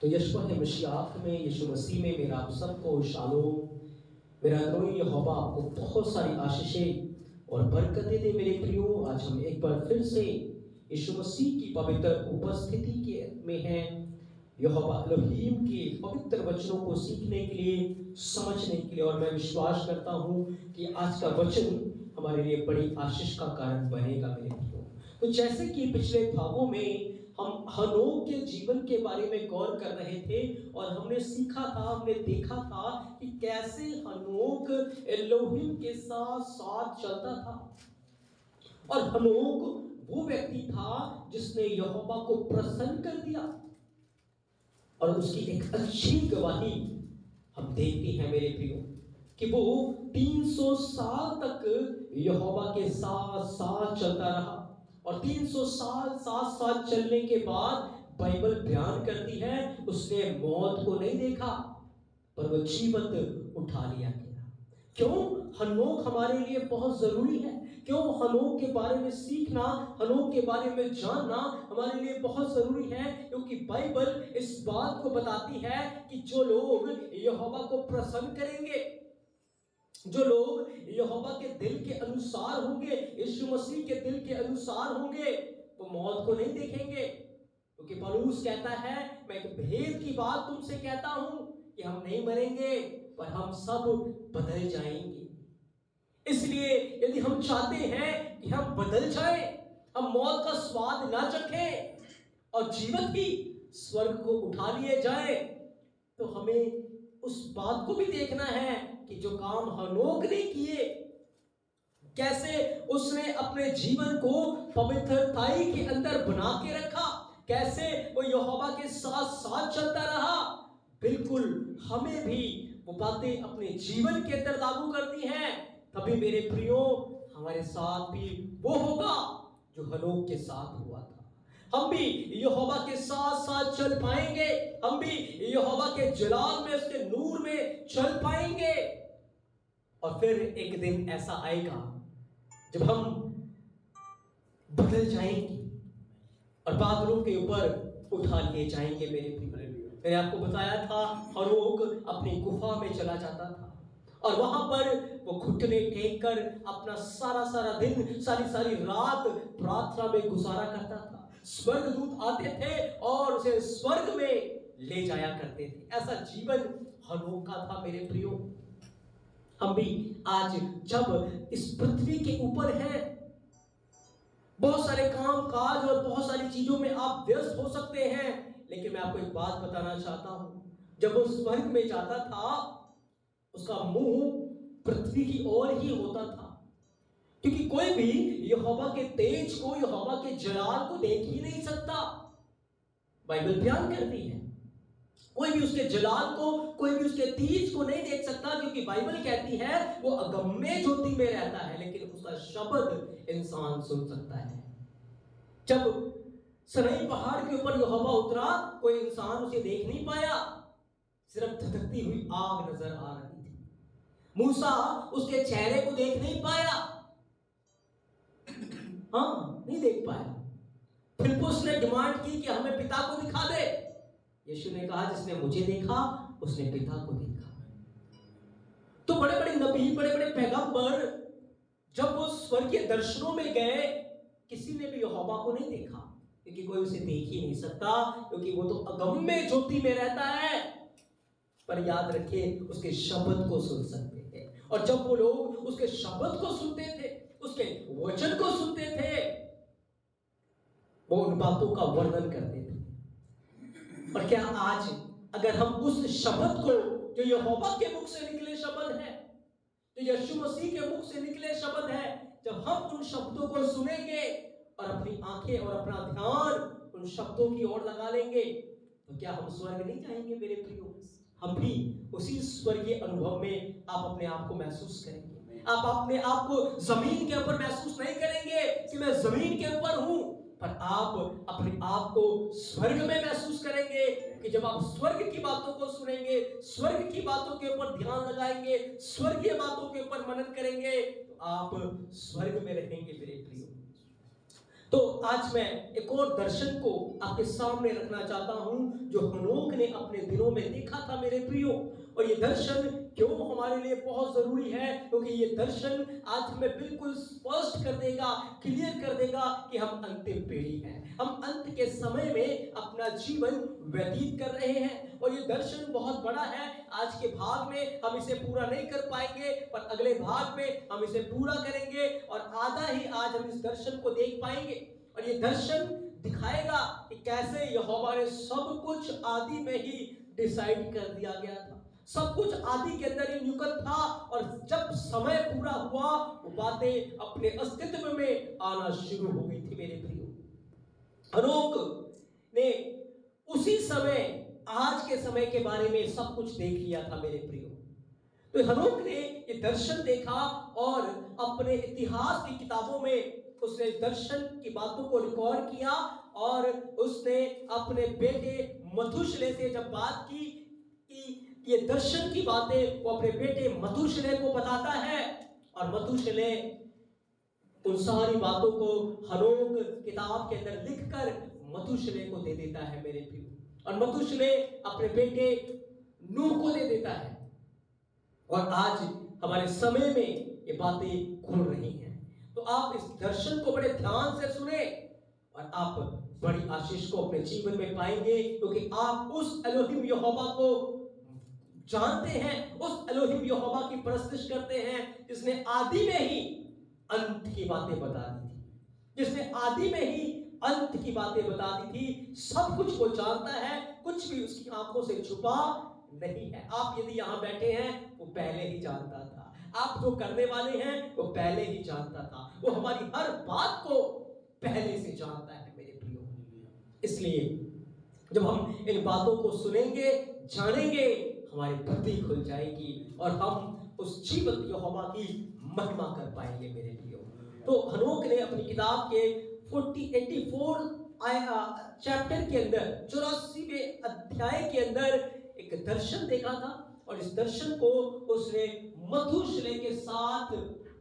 तो यशवा है मशीआत में, यीशु मसीह में मेरा आप सबको शालोम। मेरा रोई यहोवा आपको बहुत सारी आशीषें और बरकतें दे मेरे प्रियो। आज हम एक बार फिर से यीशु मसीह की पवित्र उपस्थिति के में हैं, यहोवा एलोहीम के पवित्र वचनों को सीखने के लिए, समझने के लिए। और मैं विश्वास करता हूँ कि आज का वचन हमारे लिए बड़ी आशीष का कारण बनेगा मेरे प्रियो। तो जैसे कि पिछले भागों में हम हनोक के जीवन के बारे में गौर कर रहे थे और हमने सीखा था, हमने देखा था कि कैसे हनोक एलोहीम के साथ साथ चलता था। और हनोक वो व्यक्ति था जिसने यहोवा को प्रसन्न कर दिया, और उसकी एक अच्छी गवाही हम देखते हैं मेरे प्रियो कि वो 300 साल तक यहोवा के साथ साथ चलता रहा। और 300 साल साथ साथ चलने के बाद बाइबल बयान करती है उसने मौत को नहीं देखा, पर वो जीवंत उठा लिया गया। क्यों? हनोक हमारे लिए बहुत जरूरी है। क्यों? हनोक के बारे में सीखना, हनोक के बारे में जानना हमारे लिए बहुत जरूरी है, क्योंकि बाइबल इस बात को बताती है कि जो लोग यहोवा को प्रसन्न करेंगे, जो लोग यहोवा के दिल के अनुसार होंगे, यीशु मसीह के दिल के अनुसार होंगे, तो मौत को नहीं देखेंगे। क्योंकि पौलुस कहता है, मैं एक भेद की बात तुमसे कहता हूं कि हम नहीं मरेंगे पर हम सब बदल जाएंगे। इसलिए यदि हम चाहते हैं कि हम बदल जाएं, हम मौत का स्वाद ना चखें और जीवन की स्वर्ग को उठा लिए जाएं, तो हमें उस बात को भी देखना है कि जो काम हनोक ने किए, कैसे उसने अपने जीवन को पवित्रताई के अंदर बना के रखा, कैसे वो यहोवा के साथ साथ चलता रहा। बिल्कुल हमें भी वो बातें अपने जीवन के अंदर लागू करती हैं। तभी मेरे प्रियो हमारे साथ भी वो होगा जो हनोक के साथ हुआ था। हम भी यहोवा के साथ साथ चल पाएंगे, हम भी यहोवा के जलाल में, उसके नूर में चल पाएंगे। और फिर एक दिन ऐसा आएगा जब हम बदल जाएंगे और बादलों के ऊपर उठा लिए जाएंगे मेरे प्रिय। मैंने आपको बताया था हनोक अपनी गुफा में चला जाता था और वहां पर वो घुटने टेक कर अपना सारा दिन, सारी रात प्रार्थना में गुजारा करता था। स्वर्गदूत आते थे और उसे स्वर्ग में ले जाया करते थे। ऐसा जीवन हनोक का था मेरे प्रियो। हम भी आज जब इस पृथ्वी के ऊपर हैं, बहुत सारे काम काज और बहुत सारी चीजों में आप व्यस्त हो सकते हैं, लेकिन मैं आपको एक बात बताना चाहता हूं, जब वो स्वर्ग में जाता था उसका मुंह पृथ्वी की ओर ही होता था, क्योंकि कोई भी यहोवा के तेज को, यहोवा के जलाल को देख ही नहीं सकता। बाइबल बयान करती है कोई भी उसके जलाल को, कोई भी उसके तेज को नहीं देख सकता, क्योंकि बाइबल कहती है वो अगम्य ज्योति में रहता है, लेकिन उसका शब्द इंसान सुन सकता है। जब सनई पहाड़ के ऊपर यहोवा उतरा, कोई इंसान उसे देख नहीं पाया, सिर्फ धधकती हुई आग नजर आ रही थी। मूसा उसके चेहरे को देख नहीं पाया, हाँ नहीं देख पाया। फिलिप्पुस ने डिमांड की कि हमें पिता को दिखा दे। यीशु ने कहा जिसने मुझे देखा उसने पिता को देखा। तो बड़े बड़े नबी, बड़े बड़े पैगंबर जब वो स्वर्गीय दर्शनों में गए, किसी ने भी यहोवा को नहीं देखा, क्योंकि कोई उसे देख ही नहीं सकता, क्योंकि वो तो अगम्य ज्योति में रहता है। पर याद रखिए उसके शब्द को सुन सकते थे, और जब वो लोग उसके शब्द को सुनते थे, उसके वचन को सुनते थे, वो उन बातों का वर्णन करते थे। और क्या आज अगर हम उस शब्द को, जो यहोवा के मुख से निकले शब्द है, जो यीशु मसीह के मुख से निकले शब्द है, जब हम उन शब्दों को सुनेंगे और अपनी आंखें और अपना ध्यान उन शब्दों की ओर लगा लेंगे, तो क्या हम स्वर्ग नहीं जाएंगे मेरे प्रियो? हम भी उसी स्वर्गीय अनुभव में आप अपने आप को महसूस करेंगे। आप अपने आप को जमीन के ऊपर महसूस नहीं करेंगे कि मैं जमीन के ऊपर हूं, पर आप अपने आप को स्वर्ग में महसूस करेंगे, कि जब आप स्वर्ग की बातों को सुनेंगे, स्वर्ग की बातों के ऊपर ध्यान लगाएंगे, स्वर्गीय बातों के ऊपर मनन करेंगे, तो आप स्वर्ग में रहेंगे मेरे प्रियो। तो आज मैं एक और दर्शन को आपके सामने रखना चाहता हूं, जो हनोक ने अपने दिनों में देखा था मेरे प्रियो। और ये दर्शन क्यों हमारे लिए बहुत जरूरी है, क्योंकि ये दर्शन आज हमें बिल्कुल स्पष्ट कर देगा, क्लियर कर देगा कि हम अंतिम पीढ़ी हैं, हम अंत के समय में अपना जीवन व्यतीत कर रहे हैं। और ये दर्शन बहुत बड़ा है। आज के भाग में हम इसे पूरा नहीं कर पाएंगे, पर अगले भाग में हम इसे पूरा करेंगे और आधा ही आज हम इस दर्शन को देख पाएंगे। और ये दर्शन दिखाएगा कि कैसे यहोवा ने सब कुछ आदि में ही डिसाइड कर दिया गया था, सब कुछ आदि के अंदर ही नियुक्त था। और जब समय पूरा हुआ वो बातें अपने अस्तित्व में आना शुरू हो गई थी मेरे प्रियो। हनोक ने उसी समय आज के समय के बारे में सब कुछ देख लिया था मेरे प्रियो। तो हनोक ने ये दर्शन देखा और अपने इतिहास की किताबों में उसने दर्शन की बातों को रिकॉर्ड किया। और उसने अपने बेटे मथुशले से जब बात की कि ये दर्शन की बातें वो अपने बेटे मथुशले को बताता है, और मथुशले उन सारी बातों को हनोक किताब के अंदर लिखकर मथुशले को दे देता है मेरे प्रियो। और मथुशले अपने बेटे नूह को दे देता है। और आज हमारे समय में ये बातें खुल रही हैं। तो आप इस दर्शन को बड़े ध्यान से सुने और आप बड़ी आशीष को अपने जीवन में पाएंगे, क्योंकि आप उस एलोहिम यहोवा को जानते हैं, उस एलोहिम यहोवा की परस्तिश करते हैं जिसने आदि में ही अंत की बातें बता दी थी, जिसने आदि में ही अंत की बातें बता दी थी। सब कुछ वो जानता है, कुछ भी उसकी आंखों से छुपा नहीं है। आप यदि यहां बैठे हैं वो पहले ही जानता था, आप जो करने वाले हैं वो पहले ही जानता था, वो हमारी हर बात को पहले से जानता है मेरे प्रियो। इसलिए जब हम इन बातों को सुनेंगे, जानेंगे, हमारी बुद्धि खुल जाएगी और हम उस जीवंत यहोवा की महिमा कर पाएंगे मेरे प्रियो। तो हनोक ने अपनी किताब के 84 चैप्टर के अंदर 84वें अध्याय के अंदर एक दर्शन देखा था, और इस दर्शन को उसने मथुशले के साथ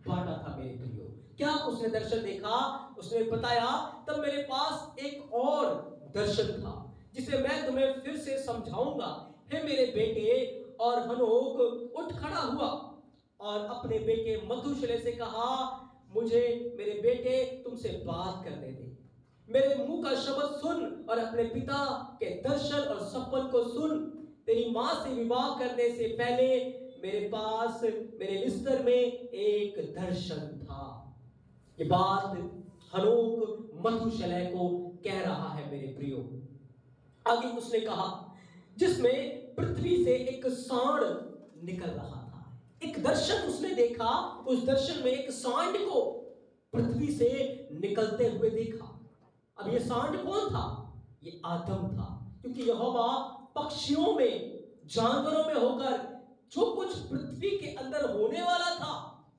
बांटा था मेरे प्रियो। क्या उसने दर्शन देखा? उसने बताया, तब मेरे पास एक और दर्शन था जिसे मैं तुम्हें फिर से समझाऊंगा। हे मेरे बेटे। और हनोक उठ खड़ा हुआ और अपने बेटे मथुशले से कहा, मुझे मेरे बेटे तुमसे बात करने दे, मेरे मुंह का शब्द सुन और अपने पिता के दर्शन और सपन को सुन। तेरी मां से विवाह करने से पहले मेरे पास मेरे बिस्तर में एक दर्शन था। ये बात हनोक मथुशले को कह रहा है मेरे प्रियो। आगे उसने कहा, जिसमें पृथ्वी से एक सांड निकल रहा था। एक दर्शन उसने देखा, उस दर्शन में एक सांड को पृथ्वी से निकलते हुए देखा। अब ये सांड कौन था? ये आदम था, क्योंकि यहोवा पक्षियों में, जानवरों में होकर जो कुछ पृथ्वी के अंदर होने वाला था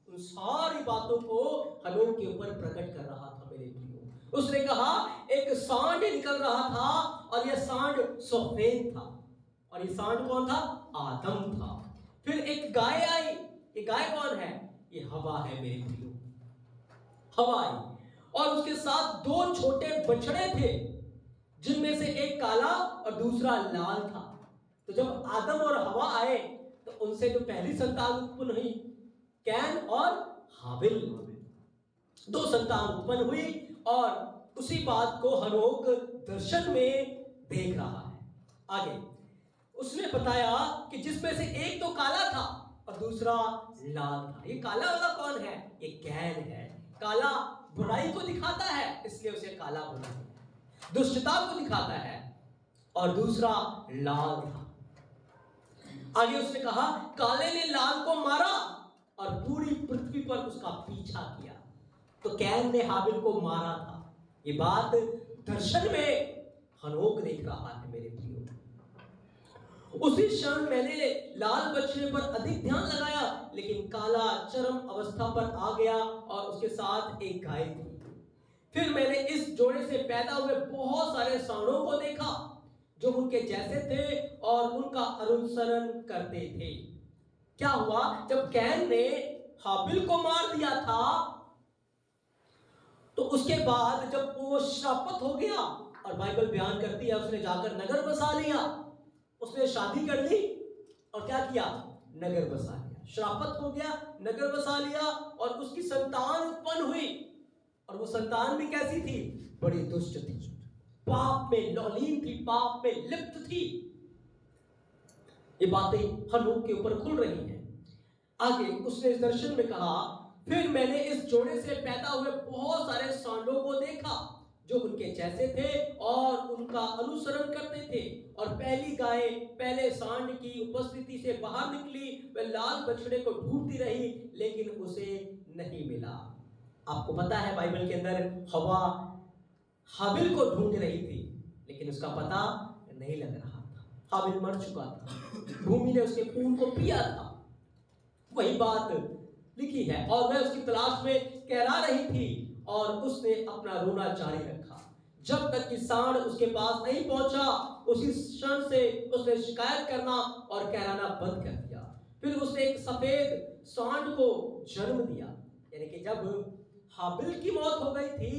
उन सारी बातों को हनोक के ऊपर प्रकट कर रहा था मेरे प्रियो। उसने कहा, एक सांड निकल रहा था और यह सांड सफेद था। और ये सांड कौन था? आदम था। फिर एक गाय आई। ये गाय कौन है? ये हवा है मेरे प्रियो, हवा आई। और उसके साथ दो छोटे बछड़े थे, जिनमें से एक काला और दूसरा लाल था। तो जब आदम और हवा आए तो उनसे जो पहली संतान उत्पन्न हुई, कैन और हाबिल, दो संतान उत्पन्न हुई। और उसी बात को हनोक दर्शन में देख रहा है। आगे उसने बताया कि जिसमें से एक तो काला था और दूसरा लाल था। ये काला वाला कौन है? ये कैन है। काला बुराई को दिखाता है, इसलिए उसे काला बोला है, दुष्टता को दिखाता है। और दूसरा लाल था। आगे उसने कहा, काले ने लाल को मारा और पूरी पृथ्वी पर उसका पीछा किया। तो कैन ने हाबिल को मारा था। ये बात दर्शन में हनोक देख रहा है मेरे प्रियो। उसी क्षण मैंने लाल बछड़े पर अधिक ध्यान लगाया, लेकिन काला चरम अवस्था पर आ गया और उसके साथ एक गाय थी। फिर मैंने इस जोड़े से पैदा हुए बहुत सारे सांडों को देखा जो उनके जैसे थे और उनका अनुसरण करते थे। क्या हुआ? जब कैन ने हाबिल को मार दिया था तो उसके बाद जब वो श्रापित हो गया, और बाइबल बयान करती है उसने जाकर नगर बसा लिया, उसने शादी कर ली और क्या किया, नगर बसा लिया, श्रापित हो गया, नगर बसा लिया और उसकी संतान उत्पन्न हुई। और वो संतान भी कैसी थी, बड़ी दुष्ट थी, पाप में लौलीन थी, पाप में लिप्त थी। ये बातें हनोक के ऊपर खुल रही हैं। आगे उसने इस दर्शन में कहा, फिर मैंने इस जोड़े से पैदा हुए बहुत सारे सांडों को देखा जो उनके जैसे थे और उनका अनुसरण करते थे। और पहली गाय पहले सांड की उपस्थिति से बाहर निकली, वह लाल बछड़े को ढूंढती रही लेकिन उसे नहीं मिला। आपको पता है बाइबल के अंदर हवा हाबिल को ढूंढ रही थी लेकिन उसका पता नहीं लग रहा था। हाबिल मर चुका था, भूमि ने उसके खून को पिया था। वही बात लिखी है। और वह उसकी तलाश में कहरा रही थी और उसने अपना रोना जारी रखा जब तक कि सांड उसके पास नहीं पहुंचा। उसी क्षण से उसने शिकायत करना और कहराना बंद कर दिया। फिर उसने एक सफेद सांड को जन्म दिया। यानी कि जब हाबिल की मौत हो गई थी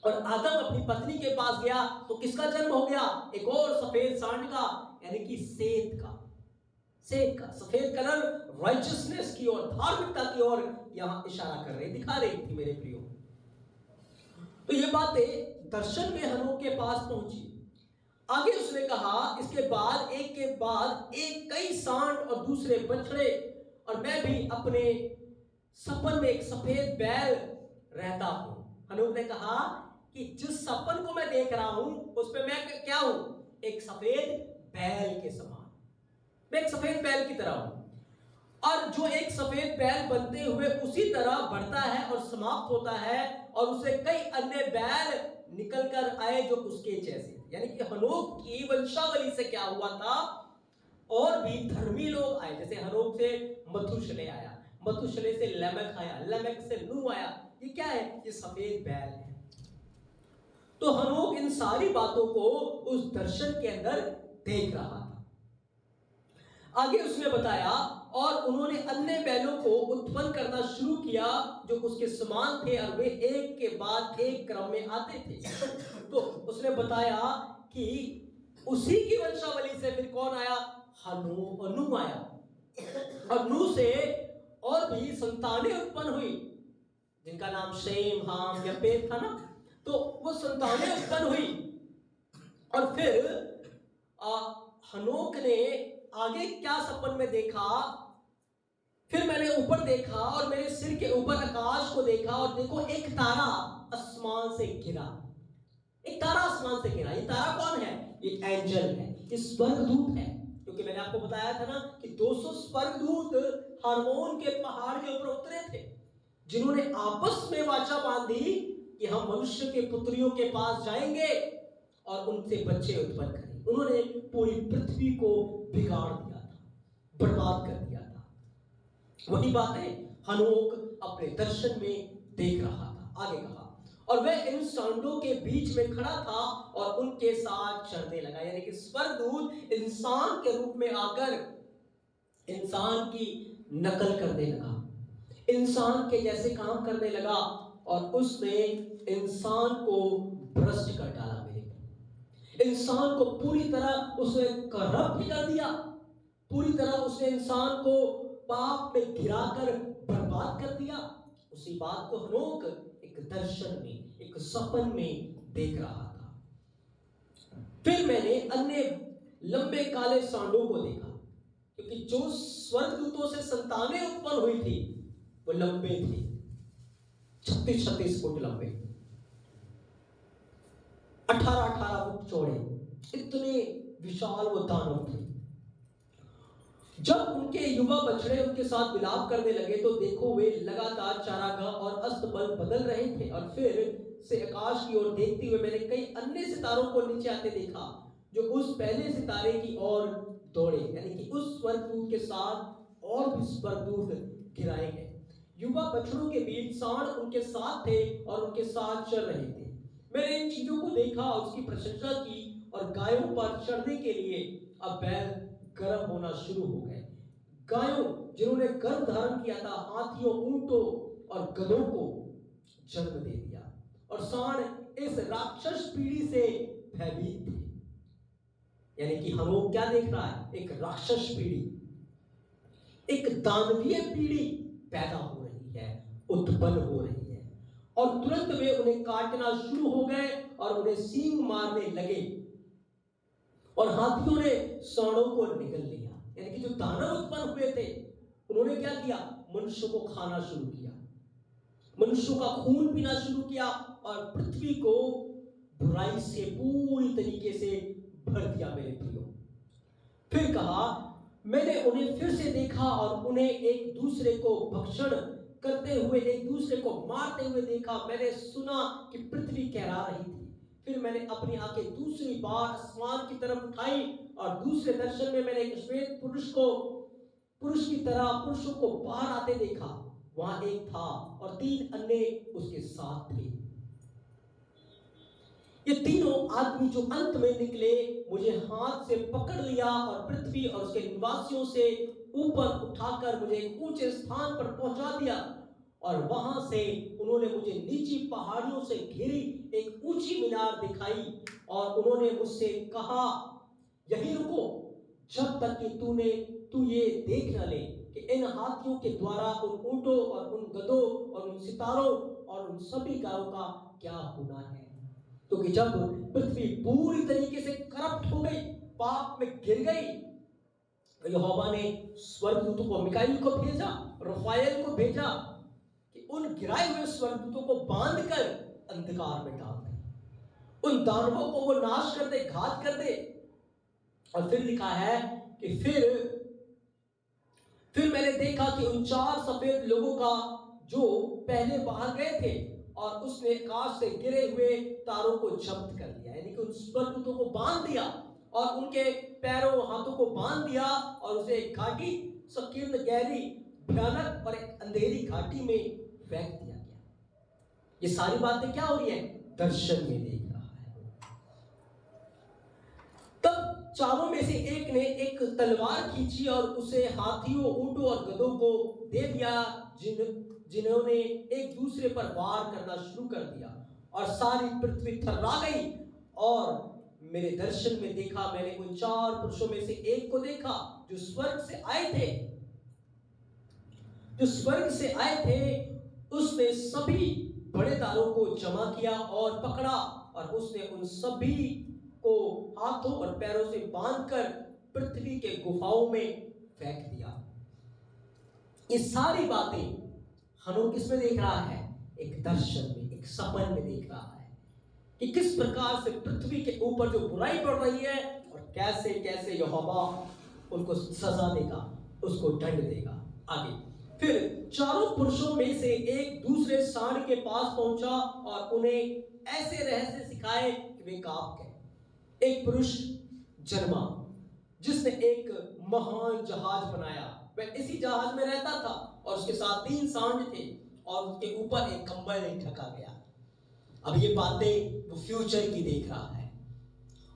और आदम अपनी पत्नी के पास गया तो किसका जन्म हो गया, एक और सफेद सांड का, यानी कि सेत का। सेत का सफेद कलर राइचियसनेस की और धार्मिकता की ओर यहां इशारा कर रही, दिखा रही थी मेरे प्रियो। तो ये बातें दर्शन में हनोक के पास पहुंची। आगे उसने कहा, इसके बाद एक कई सांड और दूसरे बछड़े, और मैं भी अपने सपन में एक सफेद बैल रहता हूं। हनोक ने कहा कि जिस सपन को मैं देख रहा हूं उसमें मैं क्या हूं, एक सफेद बैल के समान। मैं एक सफेद बैल की तरह हूं और जो एक सफेद बैल बनते हुए उसी तरह बढ़ता है और समाप्त होता है और उसे कई अन्य बैल निकल कर आए जो उसके जैसे। यानी कि हनोक की वंशावली से क्या हुआ था, और भी धर्मी लोग आए। जैसे हनोक से मथुशले आया, मथुशले से लेमेक आया, लेमेक से नूह आया। ये क्या है, ये सफेद बैल है। तो हनोक इन सारी बातों को उस दर्शन के अंदर देख रहा था। आगे उसने बताया, और उन्होंने अन्य बैलों को उत्पन्न करना शुरू किया जो उसके समान थे और वे एक के बाद एक क्रम में आते थे। तो उसने बताया कि उसी की वंशावली से फिर कौन आया, नूह आया, और नूह से और भी संतानें उत्पन्न हुई जिनका नाम शेम, हाम, यपेत था ना। तो वो संतानें उत्पन्न हुई और फिर हनोक ने आगे क्या सपन में देखा, फिर मैंने ऊपर देखा और मेरे सिर के ऊपर आकाश को देखा और देखो एक तारा आसमान से गिरा। एक तारा आसमान से गिरा। ये तारा कौन है, ये एंजल है, ये स्वर्गदूत है। क्योंकि मैंने आपको बताया था ना कि 200 स्वर्गदूत हार्मोन के पहाड़ के ऊपर उतरे थे जिन्होंने आपस में वाचा बांधी कि हम मनुष्य के पुत्रियों के पास जाएंगे और उनसे बच्चे उत्पन्न करेंगे। उन्होंने पूरी पृथ्वी को बिगाड़ दिया था, बर्बाद कर दिया था। वही बातें हनोक अपने दर्शन में देख रहा था। आगे कहा, और वह इन सांडों के बीच में खड़ा था और उनके साथ चढ़ने लगा। यानी कि स्वर्गदूत इंसान के रूप में आकर इंसान की नकल करने लगा, इंसान के जैसे काम करने लगा और उसने इंसान को भ्रष्ट कर डाला। इंसान को पूरी तरह उसने करप्ट कर दिया, पूरी तरह उसने इंसान को पाप में गिराकर बर्बाद कर दिया। उसी बात को हनोक एक दर्शन में, एक सपन में देख रहा था। फिर मैंने अन्य लंबे काले सांडों को देखा, क्योंकि जो स्वर्गदूतों से संतानें उत्पन्न हुई थी वो लंबे थे, 36-36 फुट लंबे, 18-18 फुट चौड़े, इतने विशाल वो दानव थे। जब उनके युवा बछड़े उनके साथ विलाप करने लगे तो देखो वे लगातार चारागाह और अस्तबल बदल रहे थे। और फिर से आकाश की ओर देखते हुए मैंने कई अन्य सितारों को नीचे आते देखा जो उस पहले सितारे की ओर दौड़े। यानी कि उस स्वर्गदूत के साथ और भी स्वर्गदूत गिराए गए। युवा बछड़ों के बीच सांड उनके साथ थे और उनके साथ चल रहे थे। मैंने इन चीजों को देखा और उसकी प्रशंसा की और गायों पर चढ़ने के लिए अब बैल गर्म होना शुरू हो गए। गायों जिन्होंने गर्भ धारण किया था, हाथियों, ऊंटों और गधों को जन्म दे दिया। और सांड इस राक्षस पीढ़ी से भयभीत थे। यानी कि हनोक क्या देख रहा है? एक राक्षस पीढ़ी, एक दानवीय पीढ़ी पैदा हो रही है, उत्पन्न हो रही है। और तुरंत वे उन्हें काटना शुरू हो गए और उन्हें सींग मारने लगे और हाथियों ने सांडों को निगल लिया। यानी कि जो दानव उत्पन्न हुए थे उन्होंने क्या किया? मनुष्यों को खाना शुरू किया, मनुष्यों का खून पीना शुरू किया और पृथ्वी को बुराई से पूरी तरीके से भर दिया मेरे प्रियो। फिर कहा, मैंने उन्हें फिर से देखा और उन्हें एक दूसरे को भक्षण करते हुए, एक दूसरे को मारते हुए देखा। मैंने सुना कि पृथ्वी कहरा रही थी। फिर मैंने अपनी आंखें दूसरी बार आसमान की तरफ उठाई और दूसरे दर्शन में मैंने एक श्वेत पुरुष की तरह पुरुषों को बाहर आते देखा। वहां एक था और 3 अन्य उसके साथ थे। ये तीनों आदमी जो अंत में निकले, मुझे हाथ से पकड़ लिया और पृथ्वी और उसके निवासियों से ऊपर उठाकर मुझे एक ऊंचे स्थान पर पहुंचा दिया और वहां से उन्होंने मुझे नीची पहाड़ियों से घिरी एक ऊंची मीनार दिखाई और उन्होंने मुझसे कहा, यहीं रुको जब तक कि तू ये देख न ले कि इन हाथियों के द्वारा उन ऊंटों और उन गधों और उन सितारों और उन सभी गायों का क्या होना है। क्योंकि जब पृथ्वी पूरी तरीके से करप्ट हो गई, पाप में गिर गई, यहोवा ने स्वर्गदूतों को, मिकाईल को भेजा, रफाएल को भेजा कि उन गिराए हुए स्वर्गदूतों को बांधकर अंधकार में डाल दे, उन दानवों को वो नाश कर दे, घात कर दे। और फिर लिखा है कि फिर मैंने देखा कि उन 4 सफेद लोगों का जो पहले बाहर गए थे और उसने आकाश से गिरे हुए तारों को जब्त कर लिया, यानी कि उन स्वर्गदूतों को बांध दिया और उनके पैरों हाथों को बांध दिया और उसे एक घाटी, संकीर्ण, गहरी, भयानक और एक अंधेरी घाटी में फेंक दिया गया। ये सारी बातें क्या हो रही है? दर्शन में देख रहा है। तब चारों में से एक ने एक तलवार खींची और उसे हाथियों, ऊंटों और गधों को दे दिया, जिन्होंने एक दूसरे पर वार करना शुरू कर दिया और सारी पृथ्वी थर्रा गई। और मेरे दर्शन में देखा, मैंने उन 4 पुरुषों में से एक को देखा जो स्वर्ग से आए थे, उसने सभी बड़े तारों को जमा किया और पकड़ा और उसने उन सभी को हाथों और पैरों से बांधकर पृथ्वी के गुफाओं में फेंक दिया। ये सारी बातें हनोक किसमें देख रहा है? एक दर्शन में, एक सपन में देख रहा है कि किस प्रकार से पृथ्वी के ऊपर जो बुराई बढ़ रही है और कैसे कैसे यहोवा उनको सजा देगा, उसको दंड देगा। आगे फिर 4 पुरुषों में से एक दूसरे सांड के पास पहुंचा और उन्हें ऐसे रहस्य सिखाए कि वे कांप गए। एक पुरुष जन्मा जिसने एक महान जहाज बनाया। वह इसी जहाज में रहता था और उसके साथ 3 सांड थे और उसके ऊपर एक कंबल ढका गया। अब ये बातें वो फ्यूचर की देख रहा है।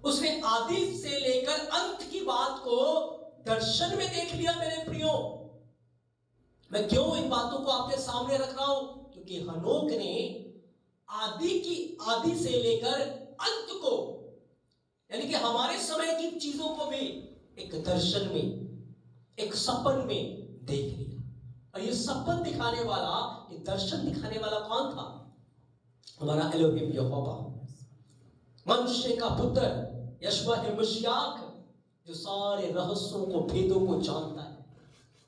उसने आदि से लेकर अंत की बात को दर्शन में देख लिया। मेरे प्रियो, मैं क्यों इन बातों को आपके सामने रख रहा हूं? क्योंकि हनोक ने आदि से लेकर अंत को, यानी कि हमारे समय की चीजों को भी एक दर्शन में, एक सपन में देख लिया। और ये सपन दिखाने वाला, ये दर्शन दिखाने वाला कौन था? हमारा एलोहिम यहोवा, मनुष्य का पुत्र यशवा मशीयाक, जो सारे रहस्यों को, भेदों को जानता है।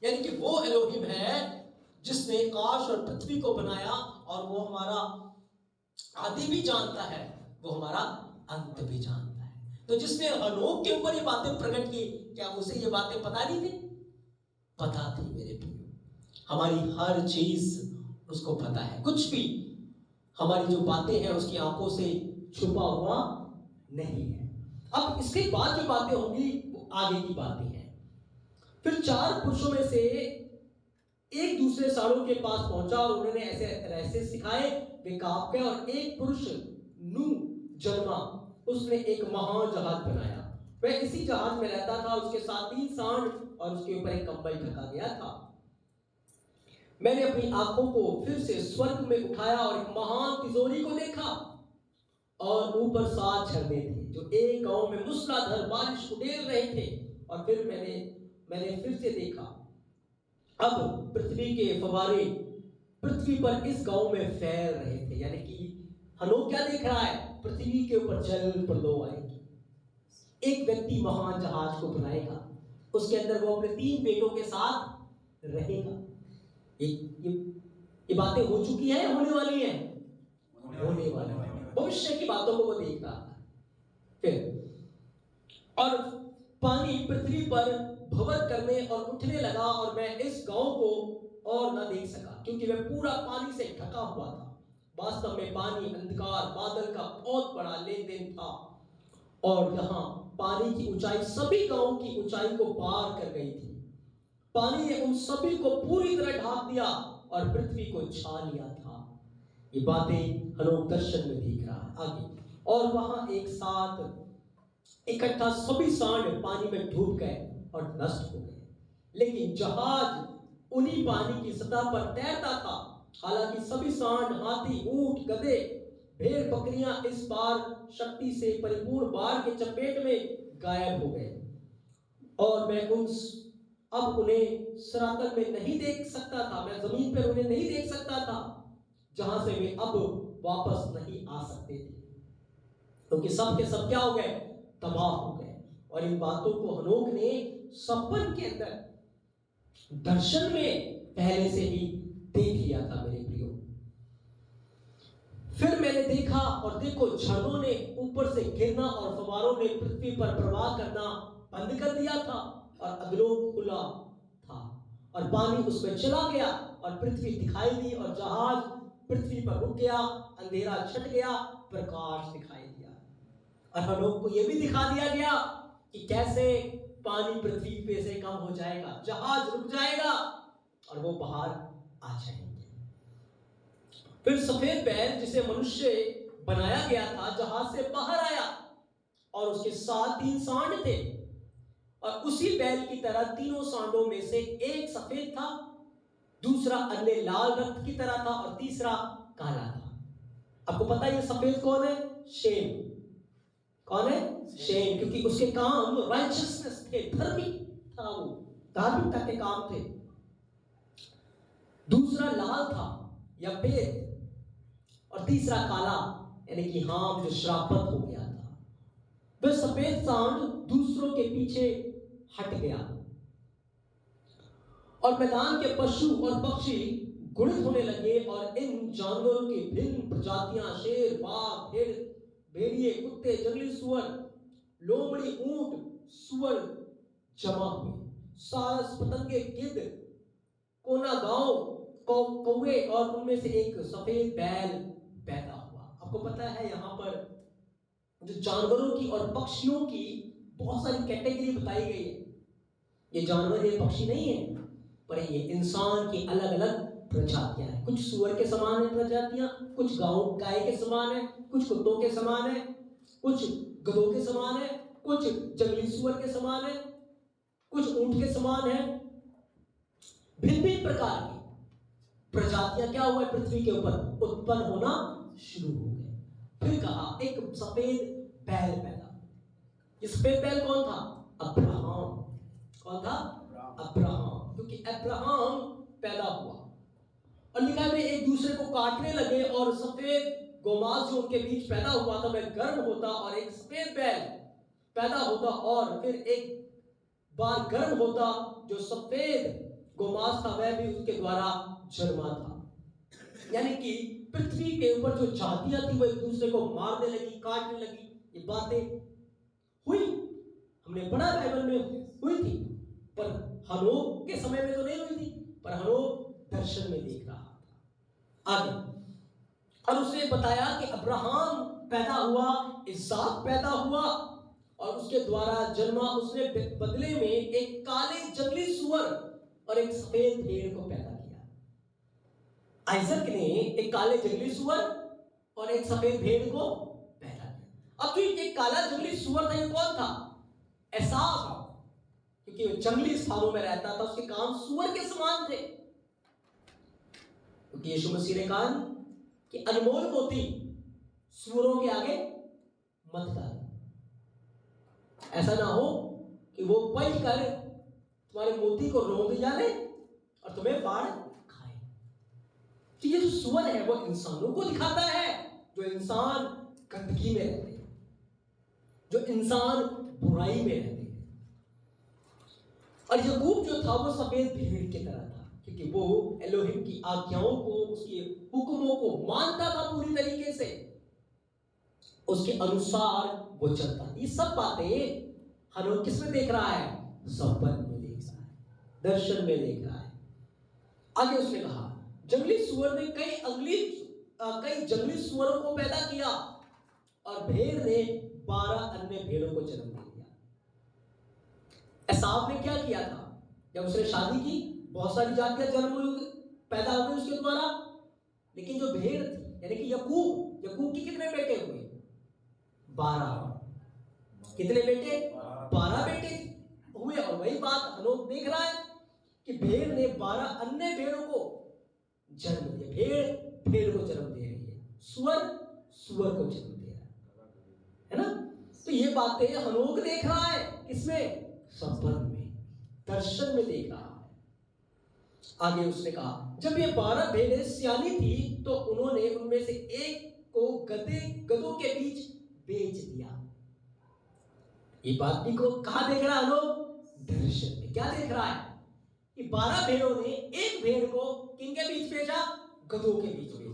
यानी कि वो एलोहिम है जिसने आकाश और पृथ्वी को बनाया और वो हमारा आदि भी जानता है, वो हमारा अंत भी जानता है। तो जिसने हनोक के ऊपर ये बातें प्रकट की, क्या उसे ये बातें पता नहीं थी? पता थी मेरे प्रियो। हमारी हर चीज उसको पता है। कुछ भी हमारी जो बातें हैं उसकी आंखों से छुपा हुआ नहीं है। अब इसके बाद जो बातें होंगी वो आगे की बातें हैं। फिर 4 पुरुषों में से एक दूसरे सांडों के पास पहुंचा और उन्होंने ऐसे रहस्य सिखाए, वे कांप गए। और एक पुरुष नूह जन्मा, उसने एक महान जहाज बनाया। वह इसी जहाज में रहता था, उसके साथ 3 सांड और उसके ऊपर एक कंबल ढका गया था। मैंने अपनी आंखों को फिर से स्वर्ग में उठाया और एक महान तिजोरी को देखा और ऊपर 7 झरने थे थे, जो एक गांव में मूसलाधार बारिश उड़ेल रहे थे। और फिर मैंने फिर से देखा, अब पृथ्वी के फव्वारे पृथ्वी पर इस गांव में फैल रहे थे। यानी कि हनोक क्या देख रहा है? पृथ्वी के ऊपर जल प्रलय आएगी, एक व्यक्ति वहां जहाज को बनाएगा, उसके अंदर वो अपने 3 बेटों के साथ रहेगा। ये बातें हो चुकी है, होने वाली है, होने वाली है। भविष्य की बातों को वो देख रहा था। फिर और पानी पृथ्वी पर भंवर करने और उठने लगा, और मैं इस गांव को और न देख सका, क्योंकि वह पूरा पानी से ढका हुआ था। वास्तव में पानी अंधकार बादल का बहुत बड़ा लेन देन था, और यहाँ पानी की ऊंचाई सभी गांव की ऊंचाई को पार कर गई थी। पानी ने उन सभी को पूरी तरह ढाक दिया और पृथ्वी को छा लिया था। ये बातें हनोक दर्शन में देख रहा है आगे। और वहां एक साथ इकट्ठा सभी सांड पानी में डूब गए और नष्ट हो गए, लेकिन जहाज उन्हीं पानी की सतह पर तैरता था। हालांकि सभी सांड, हाथी, ऊंट, गधे, भेड़, बकरियां इस बार शक्ति से परिपूर्ण बाढ़ के चपेट में गायब हो गए, और मैं अब उन्हें सरातल में नहीं देख सकता था। मैं जमीन पर उन्हें नहीं देख सकता था, जहां से वे अब वापस नहीं आ सकते थे, क्योंकि सब के सब क्या हो गए? तबाह हो गए। और इन बातों को हनोक ने सपन के अंदर, दर्शन में पहले से ही देख लिया था मेरे प्रियो। फिर मैंने देखा, और देखो, झरनों ने ऊपर से गिरना और फव्वारों ने पृथ्वी पर प्रवाह करना बंद कर दिया था, और अधोलोक खुला था, और पानी उसमें चला गया, और पृथ्वी दिखाई दी, और जहाज पृथ्वी पर रुक गया। अंधेरा छट गया, प्रकाश दिखाई दिया। और हनोक को यह भी दिखा दिया गया कि कैसे पानी पृथ्वी पे से कम हो जाएगा, जहाज रुक जाएगा और वो बाहर आ जाएंगे। फिर सफेद बैल जिसे मनुष्य बनाया गया था जहाज से बाहर आया, और उसके साथ 3 सांड थे, और उसी बैल की तरह तीनों सांडों में से एक सफेद था, दूसरा अन्य लाल रक्त की तरह था, और तीसरा काला था। आपको पता है ये सफेद कौन है? शेम। कौन है? शेम, क्योंकि उसके काम राइचसनेस थे, धर्मी था, वो धार्मिकता के काम थे। दूसरा लाल था या पेद, और तीसरा काला, यानी कि हाम, जो श्रापित हो गया था। वह सफेद सांड दूसरों के पीछे हट गया, और मैदान के पशु और पक्षी गुणित होने लगे, और इन जानवरों की भिन्न प्रजातियां, शेर, बाघ, भेड़िए, कुत्ते, जंगली सुअर, लोमड़ी, ऊंट, सुअर जमा हुए। सारस, पतंगे, गिद्ध, कोना, गांव, कौवे, और उनमें से एक सफेद बैल पैदा हुआ। आपको पता है यहाँ पर जो जानवरों की और पक्षियों की बहुत सारी कैटेगरी बताई गई है। ये जानवर, ये पक्षी नहीं है, पर ये इंसान की अलग अलग प्रजातियां हैं। कुछ सुअर के समान है प्रजातियां, कुछ गाय के समान है, कुछ कुत्तों के समान है, कुछ गधों के समान है, कुछ जंगली सुअर के समान है, कुछ ऊंट के समान है। भिन्न भिन्न प्रकार की प्रजातियां क्या हुआ, पृथ्वी के ऊपर उत्पन्न होना शुरू हो गए। फिर कहा एक सफेद बैल पैदा। ये सफेद बैल कौन था? अब्राहम। कौन था? अब्राहम, क्योंकि अब्राहम पैदा हुआ, और लिखा है एक दूसरे को काटने लगे, और सफेद गोमांस जो उनके बीच पैदा हुआ था वह गर्म होता, और एक सफेद बैल पैदा होता, और फिर एक बार गर्म होता, जो सफेद गोमांस था वह भी उसके द्वारा जन्मा था। यानी कि पृथ्वी के ऊपर जो जातियां थी वो एक दूसरे को मारने लगी, काटने लगी। ये बातें हुई, हमने पढ़ा बाइबल में हुई थी, पर हनोक के समय में तो नहीं हुई थी, पर हनोक दर्शन में देख रहा था। आगे, और उसने बताया कि अब्राहम पैदा हुआ, इसहाक पैदा हुआ, और उसके द्वारा जन्मा उसने बदले में एक काले जंगली सुअर और एक सफेद भेड़ को पैदा किया। आइजक ने एक काले जंगली सुअर और एक सफेद भेड़ को पैदा किया। अब जो एक काला जंगली सुअर था, ये कौन था? एसाव था, क्योंकि वो जंगली स्थानों में रहता था, उसके काम सुअर के समान थे। क्योंकि यीशु मसीह ने कहा कि अनमोल मोती सुअरों के आगे मत डालो। ऐसा ना हो कि वो पल कर तुम्हारे मोती को रौंद डाले और तुम्हें फाड़ खाए। तो ये जो सुअर है वो इंसानों को दिखाता है, जो इंसान गंदगी में रहते हैं, जो इंसान बुराई में रहते हैं। और याकूब जो था वो सफेद भेड़ की तरह था, क्योंकि वो एलोहिम की आज्ञाओं को, उसके हुक्मों को मानता था पूरी तरीके से, उसके अनुसार वो चलता। ये सब बातें हनोक किसमें देख रहा है? सपन में देख रहा है, दर्शन में देख रहा है। आगे उसने कहा, जंगली सुअर ने कई जंगली सुअरों को पैदा किया और भेड़ ने 12 अन्य भेड़ों को जन्म दे दिया। एसाव ने क्या किया था? जब उसने शादी की, बहुत सारी जातियां पैदा हो गई उसके द्वारा, लेकिन जो भेड़ थी यानी कि याकूब के कितने बेटे हुए? 12। कितने बेटे? 12 बेटे हुए। और वही बात हनोक देख रहा है कि भेड़ ने 12 अन्य भेड़ों को जन्म दिया। भेड़ को जन्म दे रही है, सुअर को जन्म दे रहा है ना। तो ये बातें हनोक देख रहा है, किसमें? सपन में, दर्शन में देख रहा है। आगे उसने कहा, जब ये 12 भेड़ें सियानी थी तो उन्होंने उनमें से एक को गधों के बीच बेच दिया। ये बात भी को कहां देख रहा है लोग? दर्शन में। क्या देख रहा है कि 12 भेड़ों ने एक भेड़ को किनके बीच बेचा? गधों के बीच बेचा।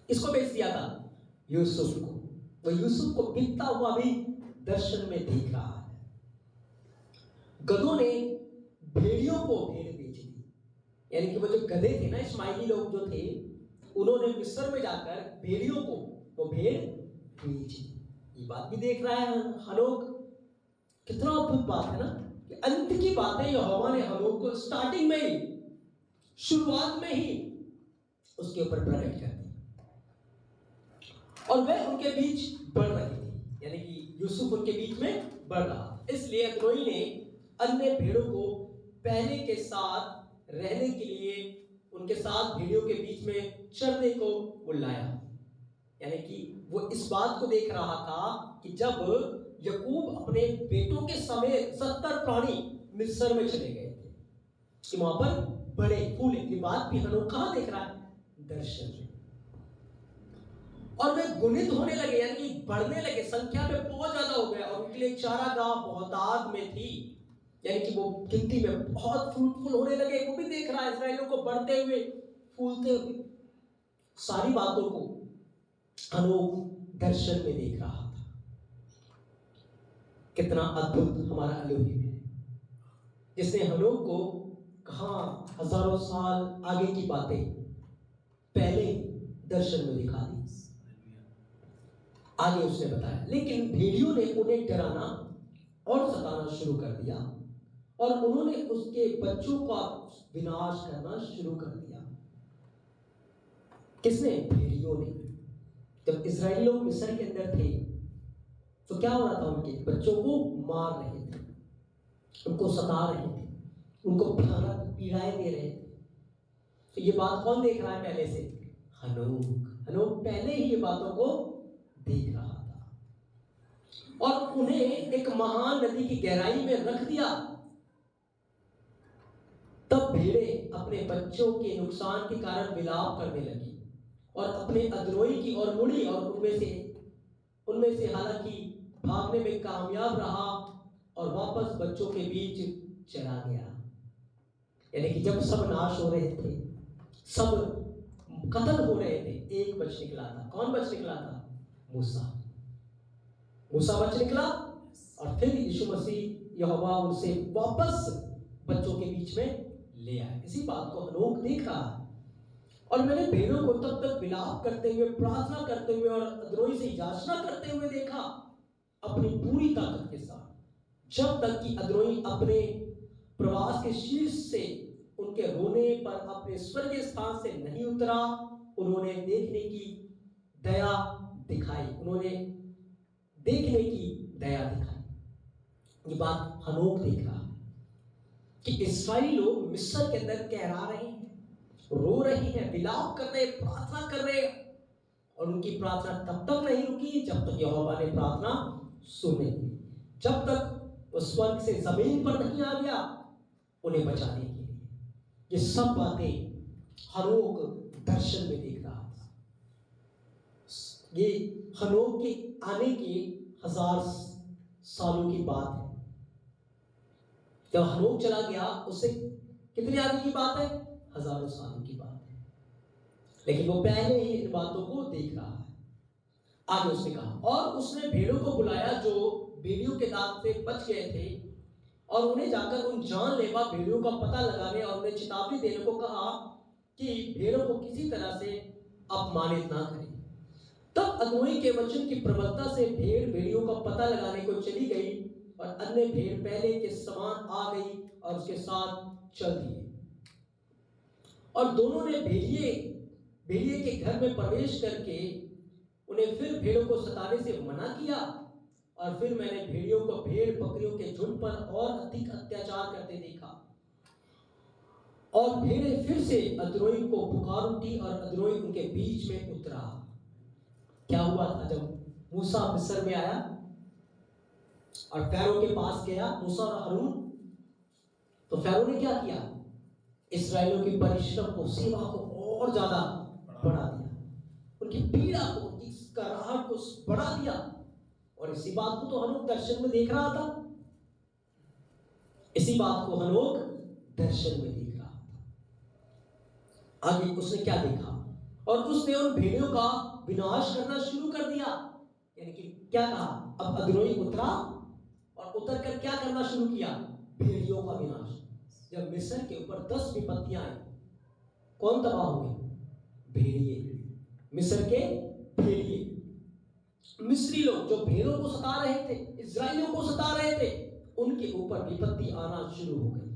इसको बेच दिया था यूसुफ को। वो यूसुफ को बिकता हुआ भी दर्शन में देख रहा है। गधों ने भेड़ियों को भेड़ बेच दी, यानी कि वो जो गधे थे ना, इस्माइली लोग जो थे, उन्होंने मिस्र में जाकर भेड़ियों को वो भेड़ बेच दी। ये बात भी देख रहा है हनोक। कितना अद्भुत बात है ना कि अंत की बातें यहोवा ने हनोक को स्टार्टिंग में ही, शुरुआत में ही उसके ऊपर प्रकट कर दी। और वह उनके बीच बढ़ रही थी, यानी कि यूसुफ उनके बीच में बढ़ रहा। इसलिए अदोनी ने अन्य भेड़ों को पहले के साथ रहने के लिए उनके साथ भेड़ियों के बीच में चरने को बुलाया। यानी कि वो इस बात को देख रहा था कि जब याकूब अपने बेटों के समेत 70 प्राणी मिस्र में चले गए थे कि वहां पर बड़े फूले। ये बात भी हनोक कहां देख रहा है? दर्शन में। और वे गुणित होने लगे, यानी कि बढ़ने लगे, संख्या में बहुत ज्यादा हो गया। और उनके लिए चारागाह बहुतायत में थी, यानी कि वो गिनती में बहुत फ्रूटफुल होने लगे। वो भी देख रहा है इस्राएलियों को बढ़ते हुए, फूलते हुए। सारी बातों को हनोक दर्शन में देख रहा था। कितना अद्भुत हमारा एलोहिम है, जिसने हनोक को कहा हजारों साल आगे की बातें पहले दर्शन में दिखा दी। आगे उसने बताया, लेकिन भेड़ियों ने उन्हें डराना और सताना शुरू कर दिया और उन्होंने उसके बच्चों का विनाश करना शुरू कर दिया। किसने? भेड़ियों ने। जब इस्राएली लोग मिस्र के अंदर थे तो क्या हो रहा था? उनके बच्चों को मार रहे थे, उनको सता रहे थे, उनको भयानक पीड़ाएं दे रहे थे। तो ये बात कौन देख रहा है पहले से? हनोक पहले ही ये बातों को देख रहा था और उन्हें एक महान नदी की गहराई में रख दिया। तब भेड़ें अपने बच्चों के नुकसान के कारण विलाप करने लगी और अपने अद्रोही की ओर मुड़ी और उनमें से हालांकि भागने में कामयाब रहा और वापस बच्चों के बीच चला गया। यानी कि जब सब नाश हो रहे थे, सब कत्ल हो रहे थे, एक बच निकला था। कौन बच निकला था? मूसा बच निकला। और फिर यीशु मसीह यहोवा उनसे वापस बच्चों के बीच में ले आए। इसी बात को हनोक देख रहा है। और मैंने भेड़ों को तब तक विलाप करते हुए, प्रार्थना करते हुए और अद्रोही से याचना करते हुए देखा अपनी पूरी ताकत के साथ, जब तक कि अद्रोही अपने प्रवास के शीर्ष से उनके रोने पर अपने स्वर्गीय स्थान से नहीं उतरा। उन्होंने देखने की दया दिखाई। ये बात हनोक देख रहा है कि इस्राएली लोग मिस्र के अंदर कहरा रहे हैं, रो रहे हैं, विलाप कर रहे, प्रार्थना कर रहे हैं। और उनकी प्रार्थना तब तक नहीं रुकी जब तक यहोवा ने प्रार्थना सुनेंगे, जब तक वो स्वर्ग से जमीन पर नहीं आ गया उन्हें बचाने के लिए। ये सब बातें हनोक दर्शन में देख रहा था। ये हनोक के आने के 1000 सालों की बात है। जब हनोक चला गया उससे कितने आगे की बात है? हजारों सालों की बात है। लेकिन वो पहले ही इन बातों को देख रहा है। आगे उसने कहा, और उसने भेड़ों को बुलाया जो भेड़ियों के दांत से बच गए थे, और उन्हें जाकर उन जानलेवा भेड़ियों का पता लगाने और उन्हें चेतावनी देने को कहा कि भेड़ों को किसी तरह से अपमानित ना करें। तब अदोनी के वचन की प्रबलता से भेड़ियों का पता लगाने को चली गई, और अन्य भेड़ पहले के समान आ गई और उसके साथ चल दिए। और दोनों ने भेड़िए के घर में प्रवेश करके उन्हें फिर भेड़ों को सताने से मना किया। और फिर मैंने भेड़ियों को भेड़ बकरियों के झुंड पर और अधिक अत्याचार करते देखा, और भेड़ें फिर से अद्रोही को पुकार उठी और अद्रोही उनके बीच में उतरा। क्या हुआ था? जब मूसा मिस्र में आया और फैरो के पास गया, मूसा और हारून, तो फैरो ने क्या किया? इस्राएलियों की परिश्रम को, सेवा को और ज्यादा बढ़ा दिया, उनकी पीड़ा को, उनकी कराहट को बढ़ा दिया। और इसी बात को तो हनोक दर्शन में देख रहा था। इसी बात को हनोक दर्शन में देख रहा था। आगे उसने क्या देखा? और उसने उन भेड़ियों का विनाश करना शुरू कर दिया। यानी कि क्या कहा? अब अद्रोही उतरा और उतर कर क्या करना शुरू किया? भेड़ियों का विनाश। जब मिस्र के ऊपर 10 विपत्तियां आई, कौन तबाह हुए? भेड़िए, मिस्र के भेड़िए। मिस्री लोग जो भेड़ों को सता रहे थे, इजराइलियों को सता रहे थे, उनके ऊपर विपत्ति आना शुरू हो गई।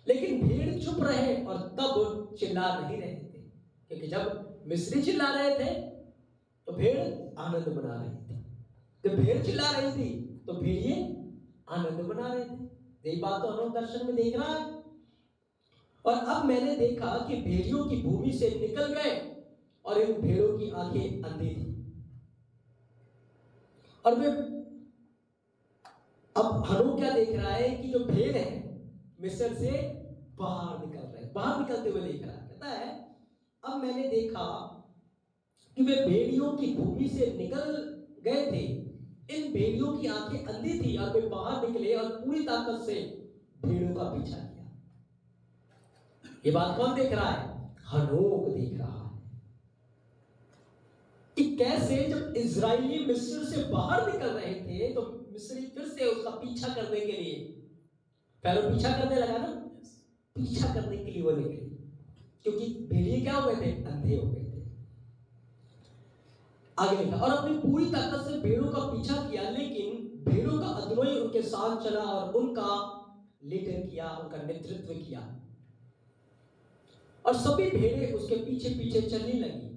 लेकिन भेड़ चुप रहे और तब चिल्ला नहीं रहे थे, क्योंकि जब मिस्री चिल्ला रहे थे तो भेड़ आनंद मना रही थी। जब भेड़ चिल्ला रही थी तो भेड़िए आनंद मना रहे थे। यही बात तो हनोक दर्शन में देख रहा है। और अब मैंने देखा कि भेड़ियों की भूमि से निकल गए और इन भेड़ों की आंखें अंधी थी, और वे, अब हनोक क्या देख रहा है कि जो भेड़ है मिस्र से बाहर निकल रहे, बाहर निकलते हुए देख रहा है। कहता है, अब मैंने देखा कि वे भेड़ियों की भूमि से निकल गए थे, इन भेड़ियों की आंखें अंधी थी और वे बाहर निकले और पूरी ताकत से भेड़ों का पीछा किया। ये बात कौन देख रहा है? हनोक देख रहा है कि कैसे जब इजरायली मिस्र से बाहर निकल रहे थे तो मिस्री फिर से उसका पीछा करने के लिए, फैरो पीछा करने लगा ना, पीछा करने के लिए वो निकले, क्योंकि भेड़िए क्या हो गए थे? अंधे हो गए थे। आगे लिखा, और अपनी पूरी ताकत से भेड़ों का पीछा किया, लेकिन भेड़ों का अदरोही उनके साथ चला और उनका लीडर किया, उनका नेतृत्व किया, और सभी भेड़ें उसके पीछे पीछे चलने लगी।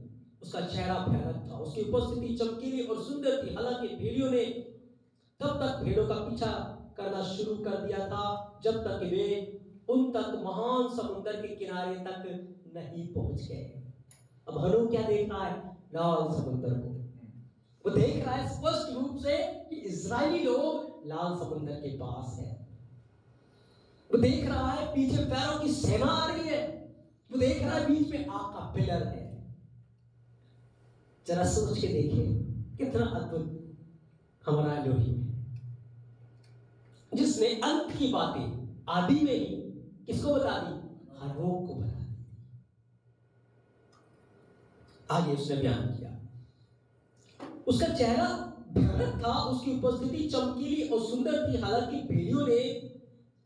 उसका चेहरा भयानक था, उसकी उपस्थिति चमकीली और सुंदर थी। हालांकि भेड़ियों ने तब तक भेड़ों का पीछा करना शुरू कर दिया था जब तक वे उन तक महान समुद्र के किनारे तक नहीं पहुंच गए। अब हनोक क्या देख रहा है? लाल समुद्र को। वो देख रहा है स्पष्ट रूप से कि इजरायली लोग लाल समुद्र के पास है। वो देख रहा है पीछे फैरो की सेना आ रही है। वो देख रहा है बीच में आग का पिलर है। जरा सोच के देखिए कितना अद्भुत हमारा एलोहिम है, जिसने अंत की बातें आदि में ही किसको बता दी? हनोक को बता दी। आगे उसने बयान किया, उसका चेहरा भयानक था, उसकी उपस्थिति चमकीली और सुंदर थी। हालांकि भेड़ियों ने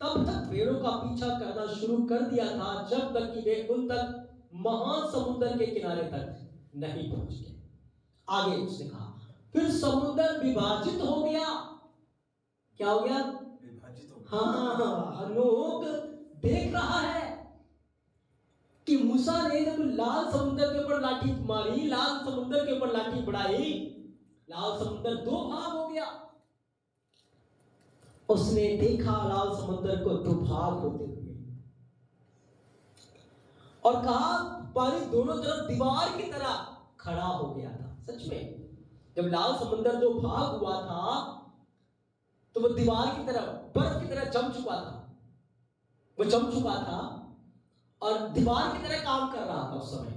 तब तक भेड़ों का पीछा करना शुरू कर दिया था जब तक कि वे उन तक महान समुद्र के किनारे तक नहीं पहुंच गए। आगे उसने कहा, फिर समुद्र विभाजित हो गया। क्या हो गया? विभाजित हो गया। हाँ, हनोक देख रहा है कि मूसा ने जब लाल समुद्र के ऊपर लाठी मारी, लाल समुद्र के ऊपर लाठी बढ़ाई, लाल समुद्र 2 भाग हो गया। उसने देखा लाल समुद्र को 2 भाग होते हुए, और कहा पानी दोनों तरफ दीवार की तरह खड़ा हो गया था। सच में जब लाल समुंदर दो भाग हुआ था तो वो दीवार की तरह, बर्फ की तरह जम चुका था, वो जम चुका था और दीवार की तरह काम कर रहा था उस समय।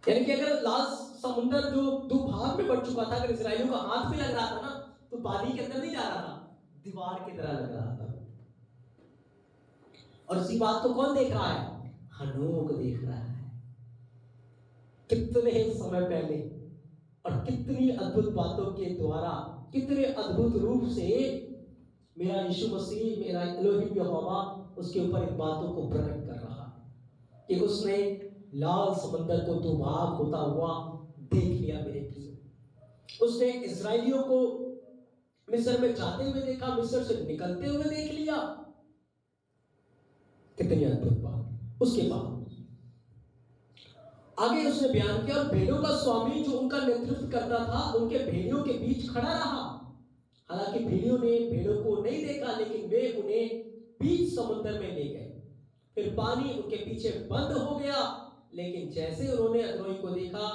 यानी कि अगर लाल समुंदर जो दो भाग में बढ़ चुका था, अगर इस्राएलियों का हाथ भी लग रहा था ना तो पानी के अंदर नहीं जा रहा था, दीवार की तरह लग रहा था। और इसी बात को कौन देख रहा है? हनोक देख रहा है। कितने समय पहले और कितनी अद्भुत बातों के द्वारा, कितने अद्भुत रूप से मेरा यीशु मसीह, मेरा एलोहिम यहोवा उसके ऊपर इन बातों को प्रकट कर रहा है कि उसने लाल समंदर को दो भाग होता हुआ देख लिया मेरे प्रिय। उसने इस्राएलियों को मिस्र में जाते हुए देखा, मिस्र से निकलते हुए देख लिया। कितनी अद्भुत बात। उसके बाद आगे उसने बयान किया, और भेड़ों का स्वामी जो उनका नेतृत्व करता था उनके भेड़ियों के बीच खड़ा रहा। हालांकि भेड़ियों ने भेड़ों को नहीं देखा, लेकिन वे उन्हें बीच समुद्र में ले गए। फिर पानी उनके पीछे बंद हो गया, लेकिन जैसे उन्होंने अद्रोही को देखा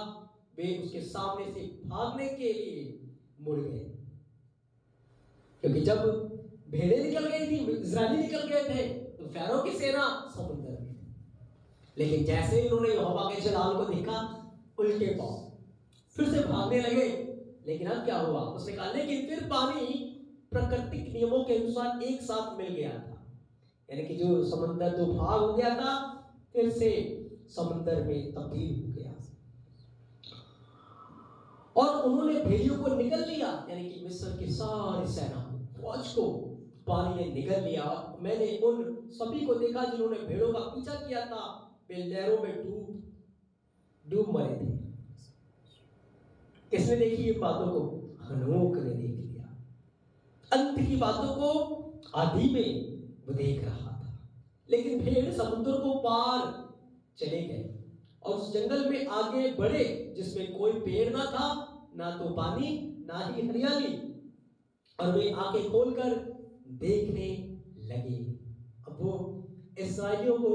वे उसके सामने से भागने के लिए मुड़ गए। क्योंकि जब भेड़ें निकल गई थी, इस्राएली निकल गए थे, तो फैरो की सेना समुद्र में थी। लेकिन जैसे ही उन्होंने यहोवा के जलाल को देखा, उल्टे पांव फिर से भागने लगे। लेकिन अब क्या हुआ? उसने कहा लेकिन फिर पानी प्राकृतिक नियमों के अनुसार एक साथ मिल गया था। यानी कि जो समंदर दो भाग हो गया था, फिर से समंदर में तब्दील हो गया। और उन्होंने भेड़ियों को निगल लिया, यानी कि मिस्र की सारी सेना फौज को पानी ने निगल लिया। मैंने उन सभी को देखा जिन्होंने भेड़ों का पीछा किया था, वे लहरों में डूब मरे थे। किसने देखी ये बातों को? हनोक ने देख लिया। अंत की बातों को आदि में वो देख रहा था। लेकिन भेड़ समुद्र को पार चले गए और उस जंगल में आगे बढ़े जिसमें कोई पेड़ ना था, ना तो पानी, ना ही हरियाली। और वे आंखें खोलकर देखने लगे। अब वो इस्राएलियों को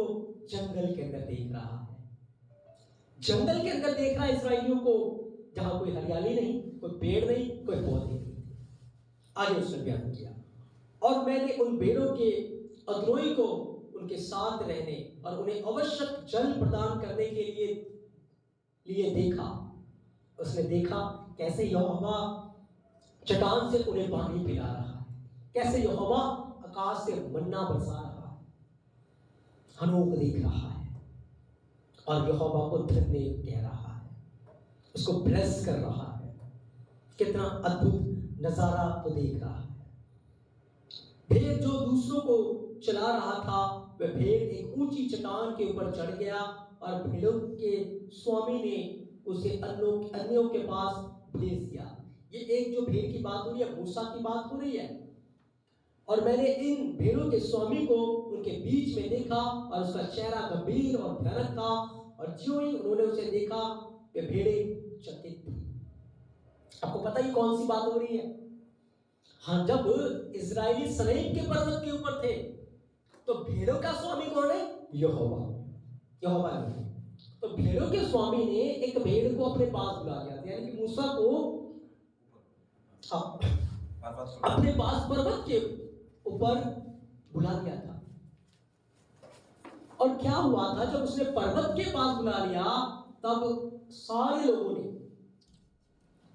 जंगल के अंदर देख रहा है। जंगल के अंदर देख रहा है इस्राएलियों को, जहां कोई हरियाली नहीं, कोई पेड़ नहीं, कोई पौधे नहीं। आगे उसने बयान किया, और मैंने उन भेड़ों के अद्रोही को उनके साथ रहने और उन्हें आवश्यक जल प्रदान करने के लिए देखा। उसने देखा कैसे यहोवा चट्टान से उन्हें पानी पिला रहा है, कैसे यहोवा आकाश से मन्ना बरसा रहा है। हनोक देख रहा है और यहोवा को धन्यवाद कह रहा है, उसको ब्लेस कर रहा है। कितना अद्भुत नजारा वो देख रहा है। भेड़ जो दूसरों को चला रहा था, वह भेड़ एक ऊंची चट्टान के ऊपर चढ़ गया और भेड़ों के स्वामी ने उसे अन्यों के पास भेज दिया। ये एक जो भेड़ की बात हो रही है, मूसा की बात हो रही है। और मैंने इन भेड़ों के स्वामी को उनके बीच में देखा और उसका चेहरा गंभीर और भयानक था, और ज्यों ही उन्होंने उसे देखा वे भेड़ें चकित थी। आपको पता ही कौन सी बात हो रही है? हाँ, जब इजरायली सनईम के पर्वत के ऊपर थे तो भेड़ों का स्वामी कौन है? यहोवा ने। तो भेड़ों के स्वामी ने एक भेड़ को अपने पास बुला लिया, यानी कि मूसा को अपने पास पर्वत के ऊपर बुला लिया था। और क्या हुआ था, जब उसने पर्वत के पास बुला लिया तब सारे लोगों ने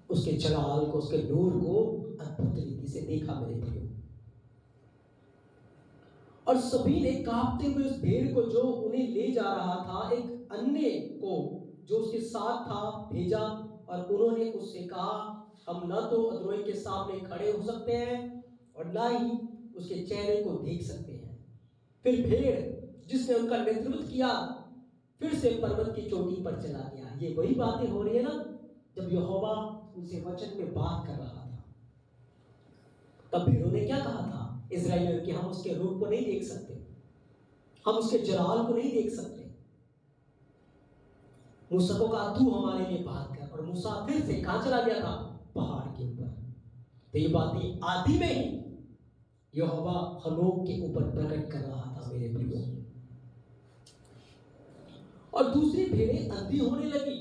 उसके जलाल को, उसके नूर को अद्भुत रीति से देखा मेरे प्रियो। और सभी ने कांपते हुए उस भेड़ को जो उन्हें ले जा रहा था, एक अन्य को जो उसके साथ था भेजा, और उन्होंने उससे कहा हम न तो अद्रोही के सामने खड़े हो सकते हैं और ना ही उसके चेहरे को देख सकते हैं। फिर भेड़ जिसने उनका नेतृत्व किया फिर से पर्वत की चोटी पर चला गया। ये वही बातें हो रही है ना, जब यहोवा उनसे वचन में बात कर रहा था। तब भेड़ों ने क्या कहा था इस्राएलियों कि हम उसके रूप को नहीं देख सकते, हम उसके जलाल को नहीं देख सकते। मूसा को कहा तू हमारे लिए बात कर, और मूसा फिर से कहां चला गया था? पहाड़ के ऊपर। तो ये बातें आदि में ही यहोवा हनोक के ऊपर प्रकट कर रहा था मेरे प्रियो। और दूसरी भेड़ें अंधी होने लगी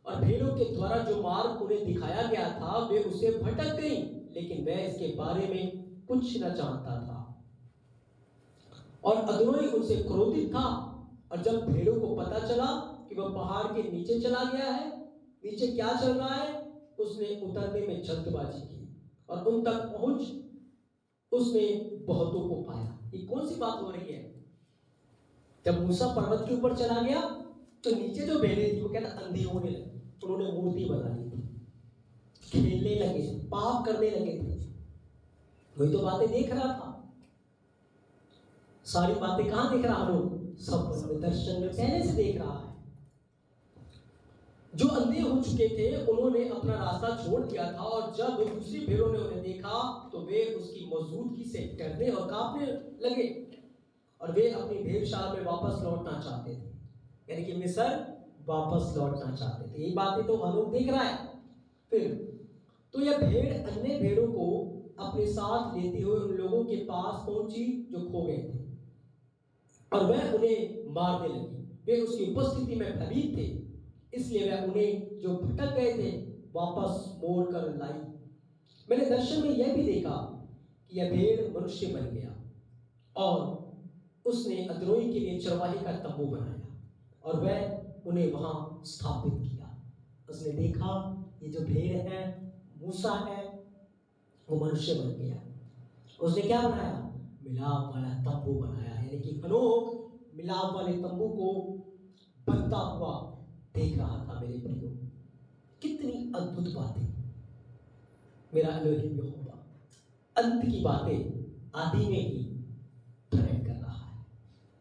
और भेड़ों के द्वारा जो मार्ग उन्हें दिखाया गया था वे उसे भटक गई, लेकिन वह इसके बारे में कुछ न जानता था। और अदोनी उनसे क्रोधित था, और जब भेड़ों को पता चला कि वह पहाड़ के नीचे चला गया है, नीचे क्या चल रहा है, उसने उतरने में जल्दबाजी की और उन तक पहुंच उसने बहुतों को पाया। ये कौन सी बात हो रही है? जब मूसा पर्वत के ऊपर चला गया तो नीचे जो भेड़ें थी वो कहता अंधी होने लगी, उन्होंने मूर्ति बना ली थी, खेलने लगे, पाप करने लगे थे। वही तो बातें देख रहा था। सारी बातें कहां देख रहा हूं? सब दर्शन में पहले से देख रहा है। जो अंधे हो चुके थे उन्होंने अपना रास्ता छोड़ दिया था, और जब दूसरी भेड़ों ने उन्हें देखा तो वे उसकी मौजूदगी से डरने और कांपने लगे, और वे अपनी भेड़शाला में वापस लौटना चाहते थे, यानी कि मिस्र वापस लौटना चाहते थे। ये बातें तो हनोक देख रहा है। फिर तो यह भेड़ अन्य भेड़ों को अपने साथ लेते हुए उन लोगों के पास पहुंची जो खो गए थे, और वह उन्हें मारने लगी। वे उसकी उपस्थिति में भयभीत थे, इसलिए वह उन्हें जो भटक गए थे वापस मोड़ कर लाई। मैंने दर्शन में यह भी देखा कि यह भेड़ मनुष्य बन गया, और उसने अद्रोही के लिए चरवाहे का तंबू बनाया, और वह उन्हें वहां स्थापित किया। उसने देखा ये जो भेड़ है, मूसा है, वो मनुष्य बन गया। उसने क्या बनाया? मिलाप वाला तंबू बनाया, यानी कि हनोक मिलाप वाले तंबू को बनता हुआ देख रहा था। मेरे प्रियो, कितनी अद्भुत बातें! मेरा एलोहिम यहोवा अंत की बातें आदि में ही प्रकट कर रहा है।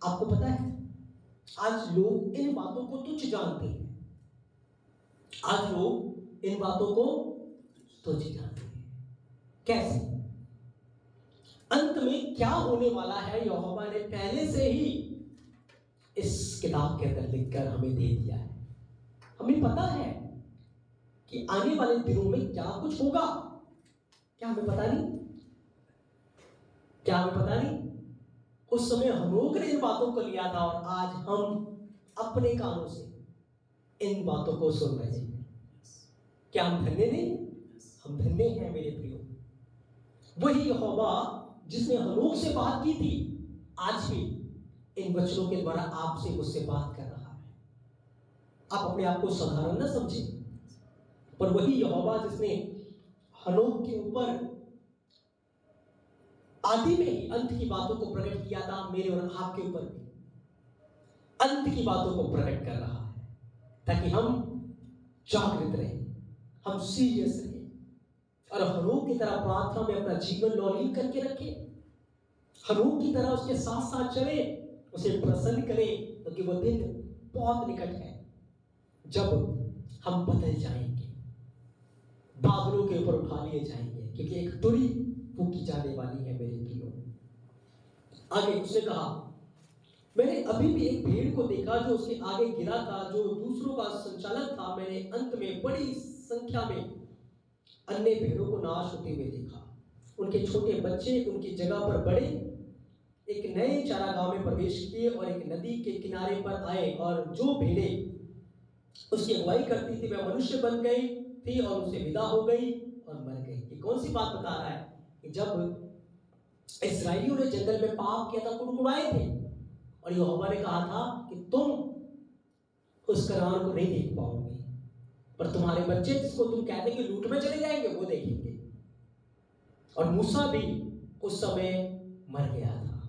आपको पता है आज लोग इन बातों को तुच्छ जानते हैं। आज लोग इन बातों को तुच्छ जानते हैं। कैसे? अंत में क्या होने वाला है यहोवा ने पहले से ही इस किताब के अंदर लिखकर हमें दे दिया है। हमें पता है कि आने वाले दिनों में क्या कुछ होगा। क्या हमें पता नहीं? क्या हमें पता नहीं? उस समय हम लोग ने इन बातों को लिया था, और आज हम अपने कानों से इन बातों को सुन रहे हैं। क्या हम धन्य नहीं? हम धन्य हैं मेरे प्रियो। वही यहोवा जिसने हनोक से बात की थी, आज भी इन वचनों के द्वारा आपसे मुझसे बात कर रहा है। आप अपने आप को साधारण न समझें, पर वही यहोवा जिसने हनोक के ऊपर आदि में ही अंत की बातों को प्रकट किया था, मेरे और आपके ऊपर भी अंत की बातों को प्रकट कर रहा है, ताकि हम जागृत रहें, हम सीरियस रहें, और हनोक की तरह प्रार्थना में अपना जीवन लौलीन करके रखें। हनोक की तरह उसके साथ साथ चले, उसे प्रसन्न करें, क्योंकि वो दिन बहुत निकट है जब हम बदल जाएंगे, बादलों के ऊपर उठा लिए जाएंगे, क्योंकि एक तुड़ी फूकी जाने वाली है मेरे प्रियो। आगे उसने कहा, मैंने अभी भी एक भेड़ को देखा जो उसके आगे गिरा था, जो दूसरों का संचालक था। मैंने अंत में बड़ी संख्या में अन्य भेड़ों को नाश होते हुए देखा। उनके छोटे बच्चे उनकी जगह पर बड़े एक नए चारागाह में प्रवेश किए और एक नदी के किनारे पर आए, और जो भेड़ें उसकी अगुवाई करती थी वह मनुष्य बन गई थी और उनसे विदा हो गई और मर गई। ये कौन सी बात बता रहा है? कि जब इस्राएलियों ने जंगल में पाप किया था, कुड़कुड़ाए थे, और यहोवा ने कहा था कि तुम उस करार को नहीं देख पाओगे, पर तुम्हारे बच्चे जिसको तुम कहते कि लूट में चले जाएंगे वो देखेंगे। और मूसा भी उस समय मर गया था।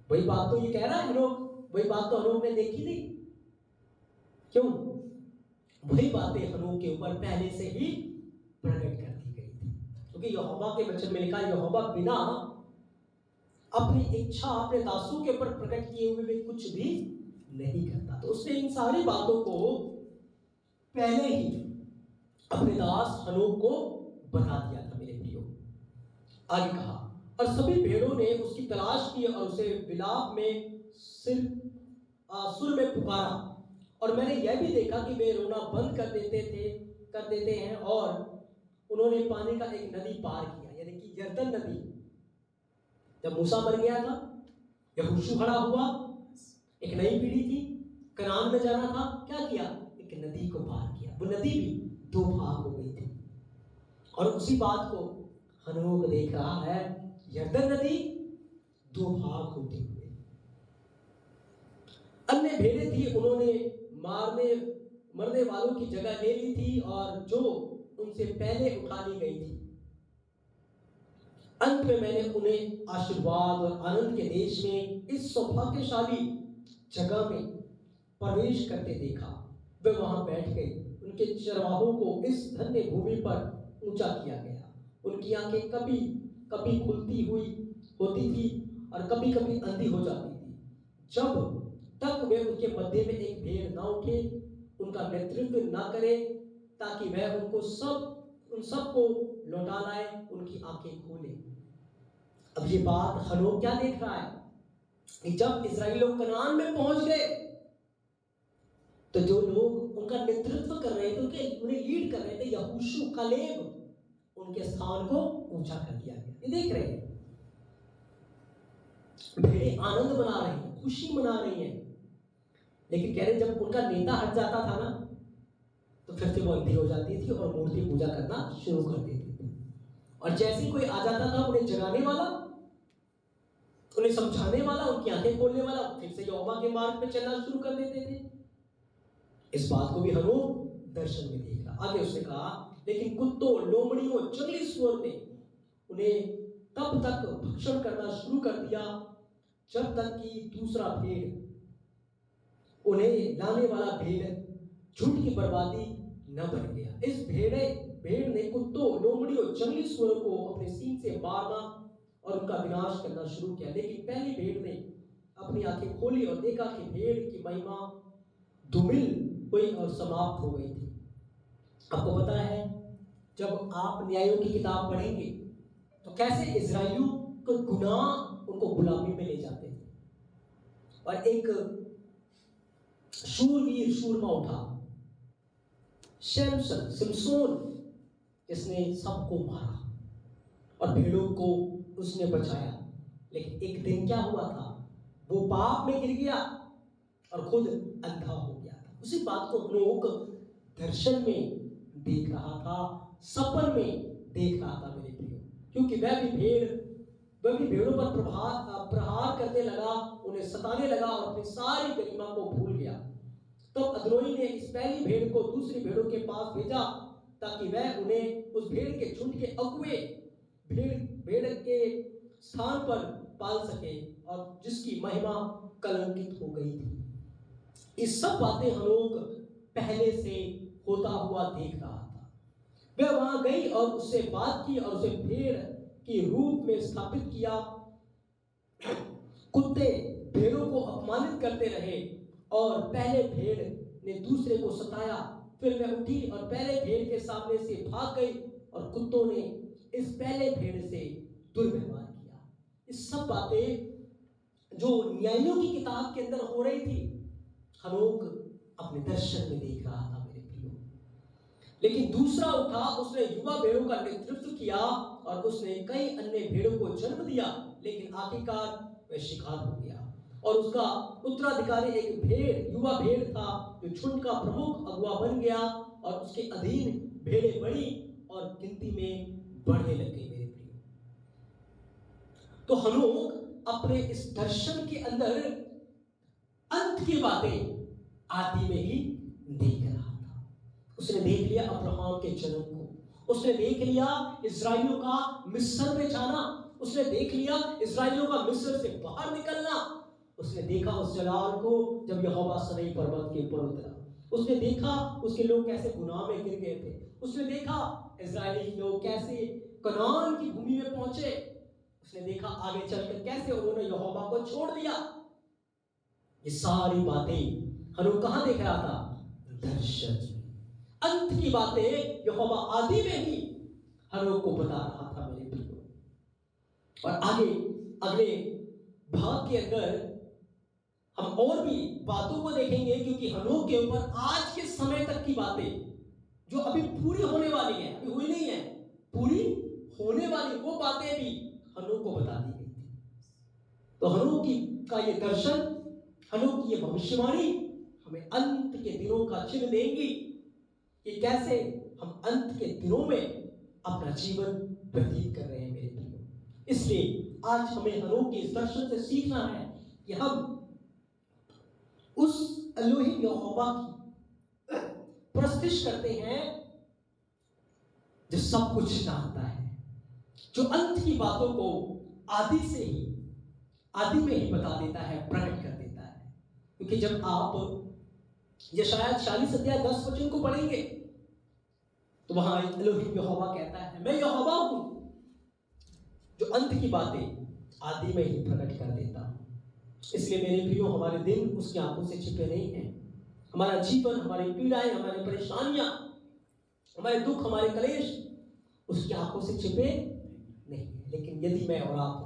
वही बात तो ये कह रहा है हनोक, वही बात तो हनोक ने देखी थी। क्यों? वही बातें हनोक के ऊपर पहले से ही प्रकट कर दी गई थी, क्योंकि यहोवा के वचन में लिखा, यहोवा बिना अपनी इच्छा अपने दासों के ऊपर प्रकट किए हुए भी कुछ भी नहीं करता। तो उसने इन सारी बातों को पहले ही अपने दास हनोक को बता दिया था मेरे प्रियो। आगे कहा, और सभी भेड़ों ने उसकी तलाश की और उसे विलाप में सुर में पुकारा, और मैंने यह भी देखा कि वे रोना बंद कर देते हैं, और उन्होंने पानी का एक नदी पार किया, यानी कि यरदन नदी। जब मूसा मर गया था, यहोशू खड़ा हुआ, एक नई पीढ़ी थी, कनान में जाना था, क्या किया? एक नदी को पार किया। वो नदी भी दो भाग हो गई थी। और उसी बात को हनोक देख रहा है, यरदन नदी दो भाग होते हुए। अन्य भेड़ें थी, उन्होंने मरने वालों की जगह ले ली थी और जो उनसे पहले उठा ली गई थी। अंत में मैंने उन्हें आशीर्वाद और आनंद के देश में इस सौभाग्यशाली जगह में प्रवेश करते देखा। वे वहां बैठ गए, उनके चरवाहों को इस धन्य भूमि पर ऊंचा किया गया। उनकी आंखें कभी कभी खुलती हुई होती थी और कभी कभी अंधी हो जाती थी, जब तक वे उनके मध्य में एक भेड़ ना उठे, उनका नेतृत्व ना करे, ताकि वह उन सबको लौटा लाए, उनकी आंखें खोले। अब ये बात हनोक क्या देख रहा है कि जब इस्राएली लोग कनान में पहुंच गए तो जो लोग उनका नेतृत्व कर रहे थे, उन्हें लीड कर रहे थे, यहोशू कालेब, उनके स्थान को ऊंचा कर दिया गया। ये देख रहे हैं, भेड़ें आनंद मना रही हैं, खुशी मना रही हैं, लेकिन कह रहे जब उनका नेता हट जाता था ना, तो फिर से वो अंधी हो जाती थी और मूर्ति पूजा करना शुरू कर देती थी। और जैसे कोई आ जाता था उन्हें जगाने वाला, उन्हें समझाने वाला, उनकी आंखें खोलने वाला, फिर से यहोवा के मार्ग पे चलना शुरू कर देते थे। इस बात को भी हनोक दर्शन में देख रहा। आगे उसने कहा, लेकिन कुत्तों, लोमड़ियों, जंगली सूअर ने उन्हें तब तक भक्षण करना शुरू कर दिया जब तक कि दूसरा भेड़, उन्हें लाने वाला भेड़ झुंड की बर्बादी न बन गया। इस भेड़ ने कुत्तों, लोमड़ियों, जंगली सूअरों को अपने सींग से मारना और उनका विनाश करना शुरू किया। लेकिन पहली भेड़ ने अपनी आंखें खोली और देखा कि भेड़ की महिमा धूमिल हुई और समाप्त हो गई थी। आपको पता है, जब आप न्यायों की किताब पढ़ेंगे तो कैसे इजराइलियों को गुनाह उनको गुलामी में ले जाते थे, और एक शूरवीर सूरमा उठा, सिमसोन, जिसने सबको मारा और भेड़ों को उसने बचाया। लेकिन एक दिन क्या हुआ था, वो पाप में गिर गया और खुद अंधा हो गया था। उसी बात को लोग दर्शन में देख रहा था, सपन में देख रहा था मेरे प्रियो, क्योंकि वह भी भेड़ों पर प्रहार करने लगा, उन्हें सताने लगा और अपनी सारी गरिमा को भूल गया। तो अदोनी ने इस पहली भेड़ को दूसरी भेड़ों के पास भेजा ताकि वह उन्हें उस भेड़ के झुंड के अगुए भेड़ के स्थान पर पाल सके, और जिसकी महिमा कलंकित हो गई थी। ये सब बातें हम लोग पहले से होता हुआ देख रहा था। वह वहां गई और उससे बात की और उसे भेड़ के रूप में स्थापित किया। कुत्ते भेड़ों को अपमानित करते रहे और पहले भेड़ ने दूसरे को सताया। फिर वह उठी और पहले भेड़ के सामने से भाग गई और कुत्तों ने इस पहले भेड़ से दुर्व्यवहार किया। ये सब बातें जो न्यायों की किताब के अंदर हो रही थी, हनोक अपने दर्शन में देख रहा था मेरे प्रियो। लेकिन दूसरा उठा, उसने युवा भेड़ों का नेतृत्व किया और उसने कई अन्य भेड़ों को जन्म दिया, लेकिन आखिरकार वह शिकार हो गया और उसका उत्तराधिकारी एक युवा भेड़ था जो झुंड का प्रमुख अगुआ बन गया और उसके अधीन भेड़ें बढ़ी और गिनती में बढ़ने लग गई मेरे प्रियो। तो हनोक अपने इस दर्शन के अंदर अंत की बातें आदि में ही देख रहा था। उसने देख लिया अब्राहम के जन्म को, उसने देख लिया इस्राएलियों का मिस्र में जाना, उसने देख लिया इस्राएलियों का मिस्र से बाहर निकलना, उसने देखा उस जलाल को जब यहोवा सनई पर्वत के ऊपर उतरा, उसने देखा उसके लोग कैसे गुनाह में गिर गए थे, उसने देखा इस्राएली लोग कैसे कनान की भूमि में पहुंचे, उसने देखा आगे चलकर कैसे उन्होंने यहोवा को छोड़ दिया। ये सारी बातें हनोक कहां देख रहा था? दर्शन। अंत की बातें यहोवा आदि में ही हनोक को बता रहा था मेरे प्रियो। और आगे अगले भाग के अंदर हम और भी बातों को देखेंगे, क्योंकि हनोक के ऊपर आज के समय तक की बातें जो अभी पूरी होने वाली है, अभी हुई नहीं है, पूरी होने वाली वो बातें भी हनोक को बता दी गई थी। तो हनोक का ये दर्शन, हनोक की ये भविष्यवाणी हमें अंत के दिनों का चिन्ह देंगी। कि कैसे हम अंत के दिनों में अपना जीवन व्यतीत कर रहे हैं मेरे प्रियो। इसलिए आज हमें हनोक के इस दर्शन से सीखना है कि हम उस एलोहिम यहोवा की प्रस्तुति करते हैं जो सब कुछ जानता है, जो अंत की बातों को आदि में ही बता देता है, प्रकट कर देता है। क्योंकि जब आप यशायाह 40 अध्याय 10 वचन को पढ़ेंगे तो वहां एलोहिम यहोवा कहता है, मैं यहोवा हूं जो अंत की बातें आदि में ही प्रकट कर देता हूं। इसलिए मेरे प्रियो, हमारे दिन उसकी आंखों से छिपे नहीं हैं। हमारा जीवन, हमारी पीड़ाएं, हमारी परेशानियां, हमारे दुख, हमारे कलेश उसकी आंखों से छिपे नहीं है। लेकिन यदि मैं और आप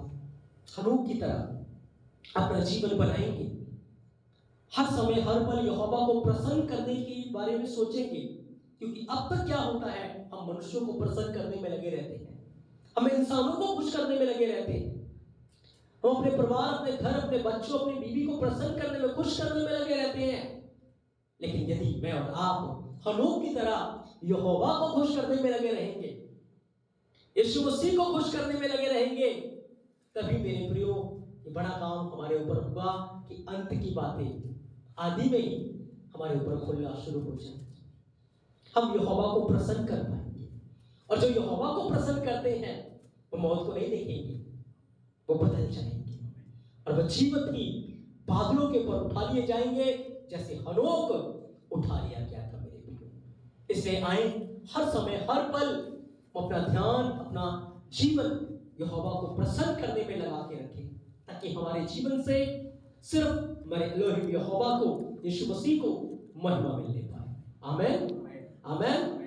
हनोक की तरह अपना जीवन बनाएंगे, हर समय हर पल यहोवा को प्रसन्न करने के बारे में सोचेंगे, क्योंकि अब तक क्या होता है, हम मनुष्यों को प्रसन्न करने में लगे रहते हैं, हम इंसानों को खुश करने में लगे रहते हैं, हम अपने परिवार, अपने घर, अपने बच्चों, अपनी बीवी को प्रसन्न करने में, खुश करने में लगे रहते हैं। लेकिन यदि मैं और आप हनोक की तरह यहोवा को खुश करने में लगे रहेंगे, यीशु मसीह को खुश करने में लगे रहेंगे, तभी मेरे प्रियो ये बड़ा काम हमारे ऊपर होगा कि अंत की बातें आदि में ही हमारे ऊपर खुलना शुरू हो जाए। हम यहोवा को प्रसन्न कर पाएंगे, और जो यहोवा को प्रसन्न करते हैं वो मौत को नहीं देखेंगे, वो बदल जाएंगे और वो जीवन की बादलों के ऊपर उठा लिए जाएंगे, जैसे हनोक उठा लिया गया था मेरे प्रियो। इसलिए आए हर समय हर पल अपना ध्यान, अपना जीवन यहोवा को प्रसन्न करने में लगा के रखें, ताकि हमारे जीवन से सिर्फ हमारे एलोहिम यहोवा को, यीशु मसीह को महिमा मिलने पाए। आमेन, आमेन।